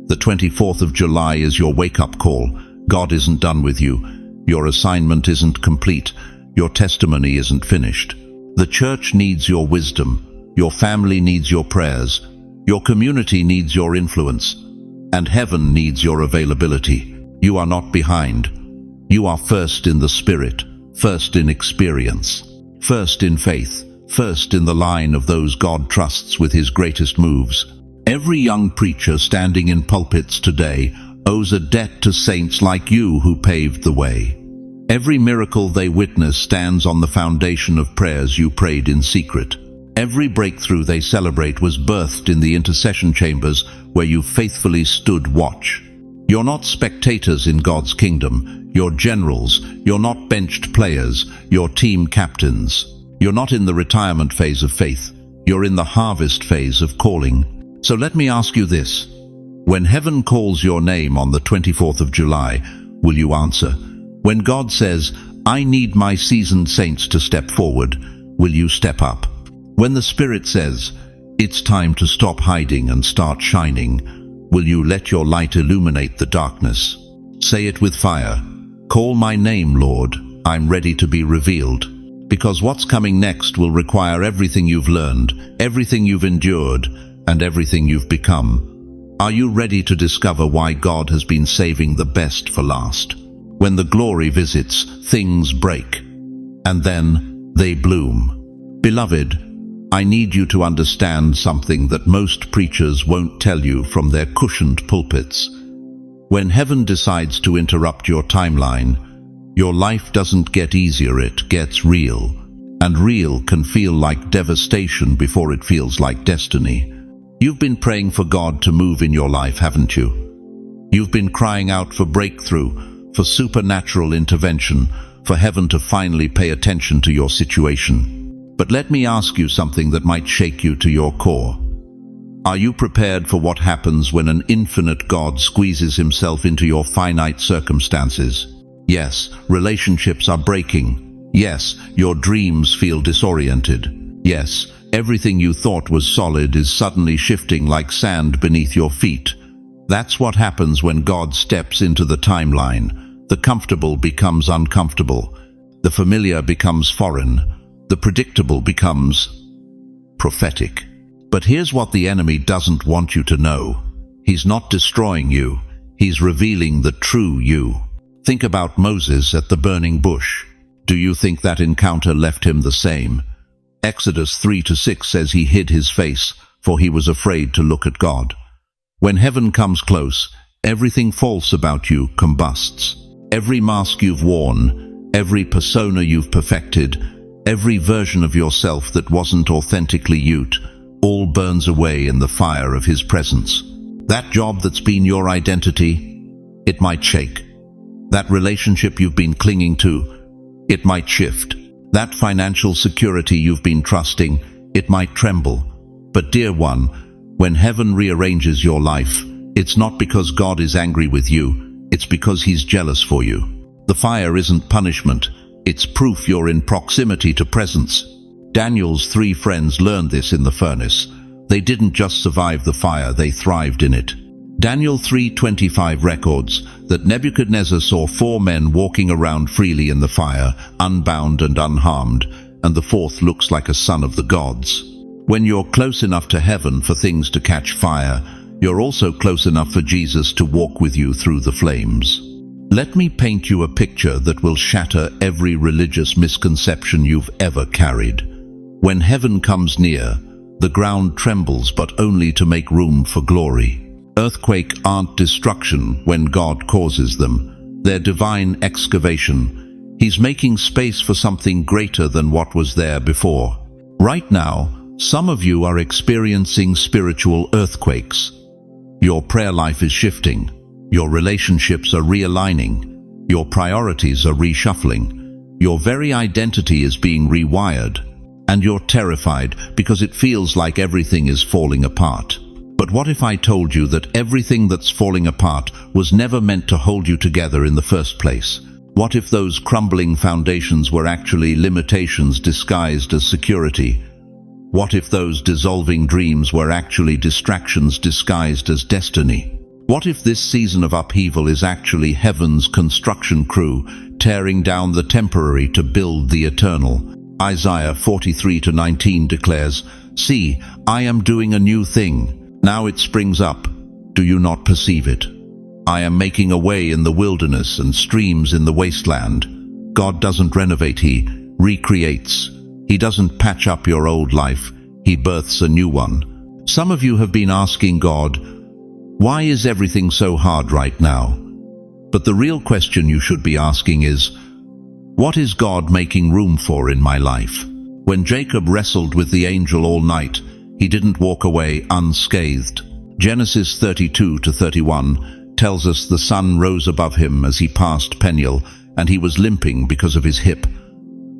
Speaker 1: the 24th of July is your wake-up call. God isn't done with you. Your assignment isn't complete. Your testimony isn't finished. The church needs your wisdom. Your family needs your prayers. Your community needs your influence. And heaven needs your availability. You are not behind. You are first in the Spirit, first in experience, first in faith, first in the line of those God trusts with his greatest moves. Every young preacher standing in pulpits today owes a debt to saints like you who paved the way. Every miracle they witness stands on the foundation of prayers you prayed in secret. Every breakthrough they celebrate was birthed in the intercession chambers where you faithfully stood watch. You're not spectators in God's kingdom. You're generals. You're not benched players. You're team captains. You're not in the retirement phase of faith. You're in the harvest phase of calling. So let me ask you this. When heaven calls your name on the 24th of July, will you answer? When God says, I need my seasoned saints to step forward, will you step up? When the Spirit says, it's time to stop hiding and start shining, will you let your light illuminate the darkness? Say it with fire. Call my name, Lord. I'm ready to be revealed. Because what's coming next will require everything you've learned, everything you've endured, and everything you've become. Are you ready to discover why God has been saving the best for last? When the glory visits, things break, and then they bloom. Beloved, I need you to understand something that most preachers won't tell you from their cushioned pulpits. When heaven decides to interrupt your timeline, your life doesn't get easier, it gets real. And real can feel like devastation before it feels like destiny. You've been praying for God to move in your life, haven't you? You've been crying out for breakthrough, for supernatural intervention, for heaven to finally pay attention to your situation. But let me ask you something that might shake you to your core. Are you prepared for what happens when an infinite God squeezes himself into your finite circumstances? Yes, relationships are breaking. Yes, your dreams feel disoriented. Yes, everything you thought was solid is suddenly shifting like sand beneath your feet. That's what happens when God steps into the timeline. The comfortable becomes uncomfortable. The familiar becomes foreign. The predictable becomes prophetic. But here's what the enemy doesn't want you to know. He's not destroying you. He's revealing the true you. Think about Moses at the burning bush. Do you think that encounter left him the same? Exodus 3-6 says he hid his face, for he was afraid to look at God. When heaven comes close, everything false about you combusts. Every mask you've worn, every persona you've perfected, every version of yourself that wasn't authentically you, all burns away in the fire of his presence. That job that's been your identity, it might shake. That relationship you've been clinging to, it might shift. That financial security you've been trusting, it might tremble. But dear one, when heaven rearranges your life, it's not because God is angry with you, it's because he's jealous for you. The fire isn't punishment, it's proof you're in proximity to presence. Daniel's 3 friends learned this in the furnace. They didn't just survive the fire, they thrived in it. Daniel 3:25 records that Nebuchadnezzar saw 4 men walking around freely in the fire, unbound and unharmed, and the 4th looks like a son of the gods. When you're close enough to heaven for things to catch fire, you're also close enough for Jesus to walk with you through the flames. Let me paint you a picture that will shatter every religious misconception you've ever carried. When heaven comes near, the ground trembles, but only to make room for glory. Earthquakes aren't destruction when God causes them. They're divine excavation. He's making space for something greater than what was there before. Right now, some of you are experiencing spiritual earthquakes. Your prayer life is shifting. Your relationships are realigning. Your priorities are reshuffling. Your very identity is being rewired. And you're terrified because it feels like everything is falling apart. But what if I told you that everything that's falling apart was never meant to hold you together in the first place? What if those crumbling foundations were actually limitations disguised as security? What if those dissolving dreams were actually distractions disguised as destiny? What if this season of upheaval is actually heaven's construction crew tearing down the temporary to build the eternal? Isaiah 43:19 declares, "See, I am doing a new thing. Now it springs up. Do you not perceive it? I am making a way in the wilderness and streams in the wasteland." God doesn't renovate, He recreates. He doesn't patch up your old life, He births a new one. Some of you have been asking God, why is everything so hard right now? But the real question you should be asking is, what is God making room for in my life? When Jacob wrestled with the angel all night, he didn't walk away unscathed. Genesis 32:31 tells us the sun rose above him as he passed Peniel, and he was limping because of his hip.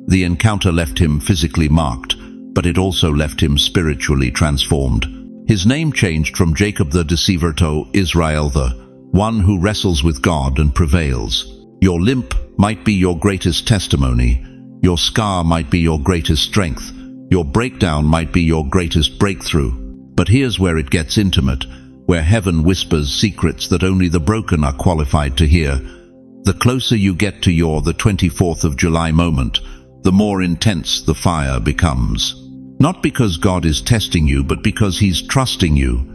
Speaker 1: The encounter left him physically marked, but it also left him spiritually transformed. His name changed from Jacob the deceiver to Israel, the one who wrestles with God and prevails. Your limp might be your greatest testimony. Your scar might be your greatest strength. Your breakdown might be your greatest breakthrough. But here's where it gets intimate, where heaven whispers secrets that only the broken are qualified to hear. The closer you get to your the 24th of July moment, the more intense the fire becomes. Not because God is testing you, but because He's trusting you.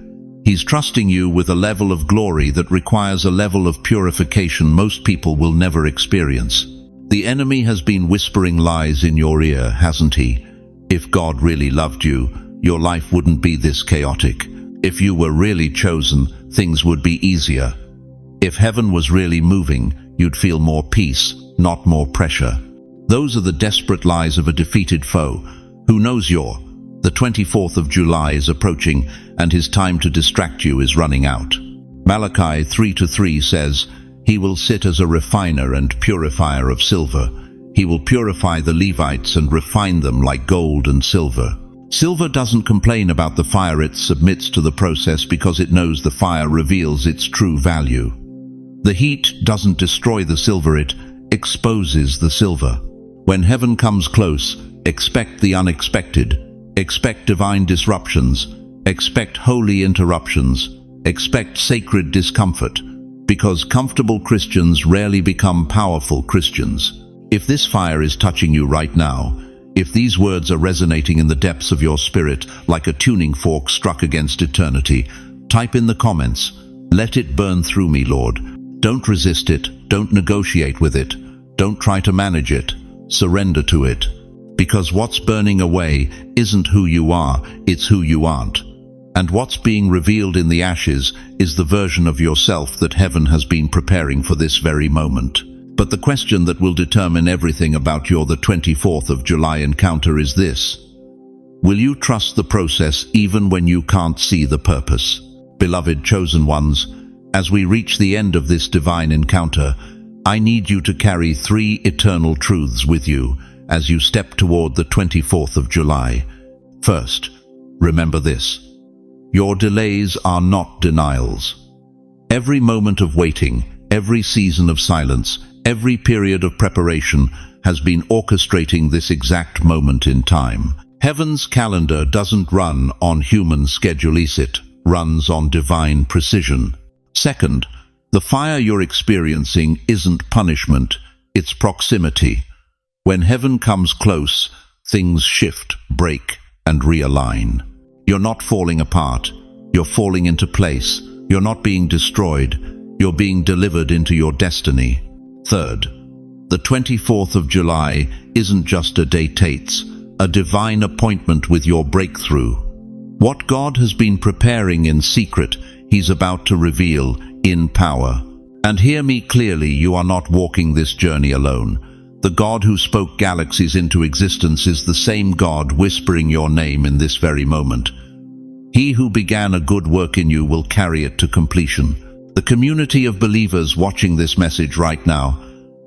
Speaker 1: He's trusting you with a level of glory that requires a level of purification most people will never experience. The enemy has been whispering lies in your ear, hasn't he? If God really loved you, your life wouldn't be this chaotic. If you were really chosen, things would be easier. If heaven was really moving, you'd feel more peace, not more pressure. Those are the desperate lies of a defeated foe who knows the 24th of July is approaching and his time to distract you is running out. Malachi 3:3 says, "He will sit as a refiner and purifier of silver. He will purify the Levites and refine them like gold and silver." Silver doesn't complain about the fire, it submits to the process because it knows the fire reveals its true value. The heat doesn't destroy the silver, it exposes the silver. When heaven comes close, expect the unexpected. Expect divine disruptions. Expect holy interruptions. Expect sacred discomfort. Because comfortable Christians rarely become powerful Christians. If this fire is touching you right now, if these words are resonating in the depths of your spirit like a tuning fork struck against eternity, type in the comments, "Let it burn through me, Lord." Don't resist it. Don't negotiate with it. Don't try to manage it. Surrender to it. Because what's burning away isn't who you are, it's who you aren't. And what's being revealed in the ashes is the version of yourself that heaven has been preparing for this very moment. But the question that will determine everything about your the 24th of July encounter is this: will you trust the process even when you can't see the purpose? Beloved chosen ones, as we reach the end of this divine encounter, I need you to carry 3 eternal truths with you as you step toward the 24th of July. First, remember this: your delays are not denials. Every moment of waiting, every season of silence, every period of preparation has been orchestrating this exact moment in time. Heaven's calendar doesn't run on human schedule, it runs on divine precision. Second, the fire you're experiencing isn't punishment, it's proximity. When heaven comes close, things shift, break, and realign. You're not falling apart, you're falling into place. You're not being destroyed, you're being delivered into your destiny. Third, the 24th of July isn't just a date, it's a divine appointment with your breakthrough. What God has been preparing in secret, He's about to reveal in power. And hear me clearly, you are not walking this journey alone. The God who spoke galaxies into existence is the same God whispering your name in this very moment. He who began a good work in you will carry it to completion. The community of believers watching this message right now,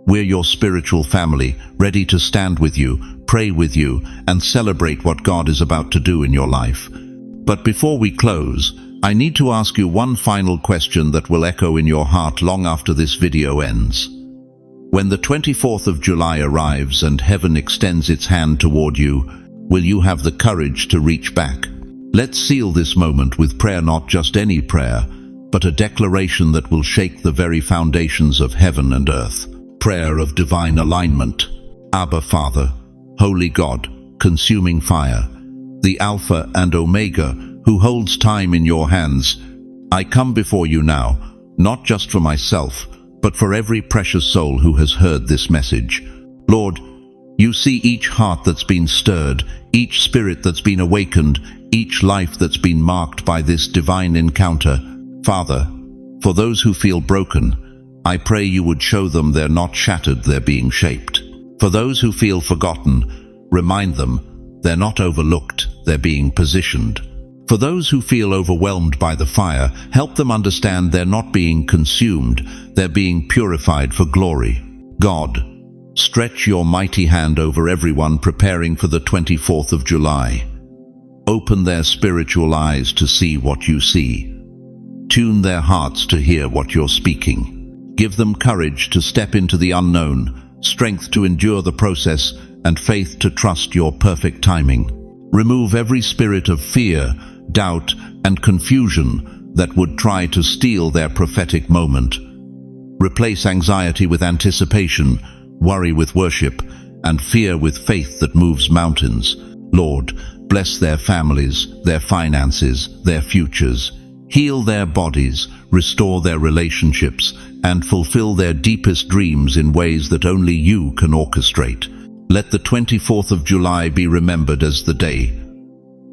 Speaker 1: we're your spiritual family, ready to stand with you, pray with you, and celebrate what God is about to do in your life. But before we close, I need to ask you one final question that will echo in your heart long after this video ends. When the 24th of July arrives and heaven extends its hand toward you, will you have the courage to reach back? Let's seal this moment with prayer, not just any prayer, but a declaration that will shake the very foundations of heaven and earth. Prayer of divine alignment. Abba Father, Holy God, consuming fire, the Alpha and Omega, who holds time in your hands, I come before you now, not just for myself, but for every precious soul who has heard this message. Lord, you see each heart that's been stirred, each spirit that's been awakened, each life that's been marked by this divine encounter. Father, for those who feel broken, I pray you would show them they're not shattered, they're being shaped. For those who feel forgotten, remind them they're not overlooked, they're being positioned. For those who feel overwhelmed by the fire, help them understand they're not being consumed, they're being purified for glory. God, stretch your mighty hand over everyone preparing for the 24th of July. Open their spiritual eyes to see what you see. Tune their hearts to hear what you're speaking. Give them courage to step into the unknown, strength to endure the process, and faith to trust your perfect timing. Remove every spirit of fear, doubt, and confusion that would try to steal their prophetic moment. Replace anxiety with anticipation, worry with worship, and fear with faith that moves mountains. Lord, bless their families, their finances, their futures. Heal their bodies, restore their relationships, and fulfill their deepest dreams in ways that only you can orchestrate. Let the 24th of July be remembered as the day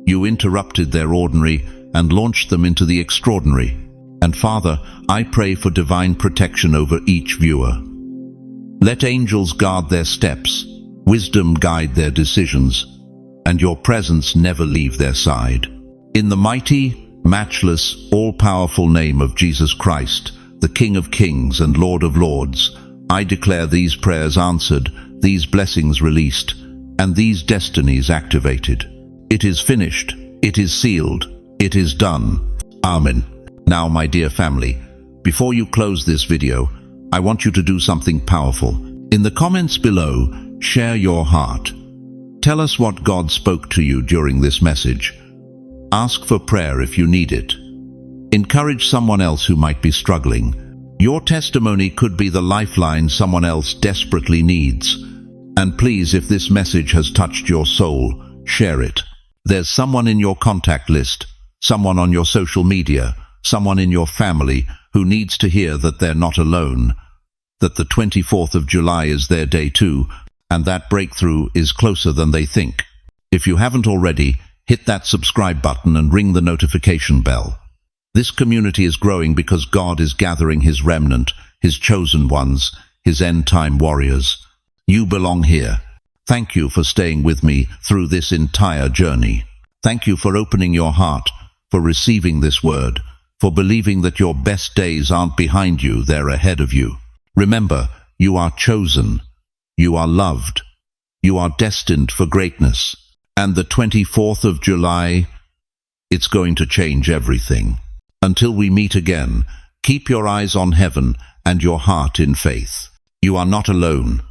Speaker 1: you interrupted their ordinary and launched them into the extraordinary. And Father, I pray for divine protection over each viewer. Let angels guard their steps, wisdom guide their decisions, and your presence never leave their side. In the mighty, matchless, all-powerful name of Jesus Christ, the King of Kings and Lord of Lords, I declare these prayers answered, these blessings released, and these destinies activated. It is finished, it is sealed, it is done. Amen. Now, my dear family, before you close this video, I want you to do something powerful. In the comments below, share your heart. Tell us what God spoke to you during this message. Ask for prayer if you need it. Encourage someone else who might be struggling. Your testimony could be the lifeline someone else desperately needs. And please, if this message has touched your soul, share it. There's someone in your contact list, someone on your social media, someone in your family who needs to hear that they're not alone, that the 24th of July is their day too, and that breakthrough is closer than they think. If you haven't already, hit that subscribe button and ring the notification bell. This community is growing because God is gathering His remnant, His chosen ones, His end-time warriors. You belong here. Thank you for staying with me through this entire journey. Thank you for opening your heart, for receiving this word, for believing that your best days aren't behind you, they're ahead of you. Remember, you are chosen. You are loved. You are destined for greatness. And the 24th of July, it's going to change everything. Until we meet again, keep your eyes on heaven and your heart in faith. You are not alone.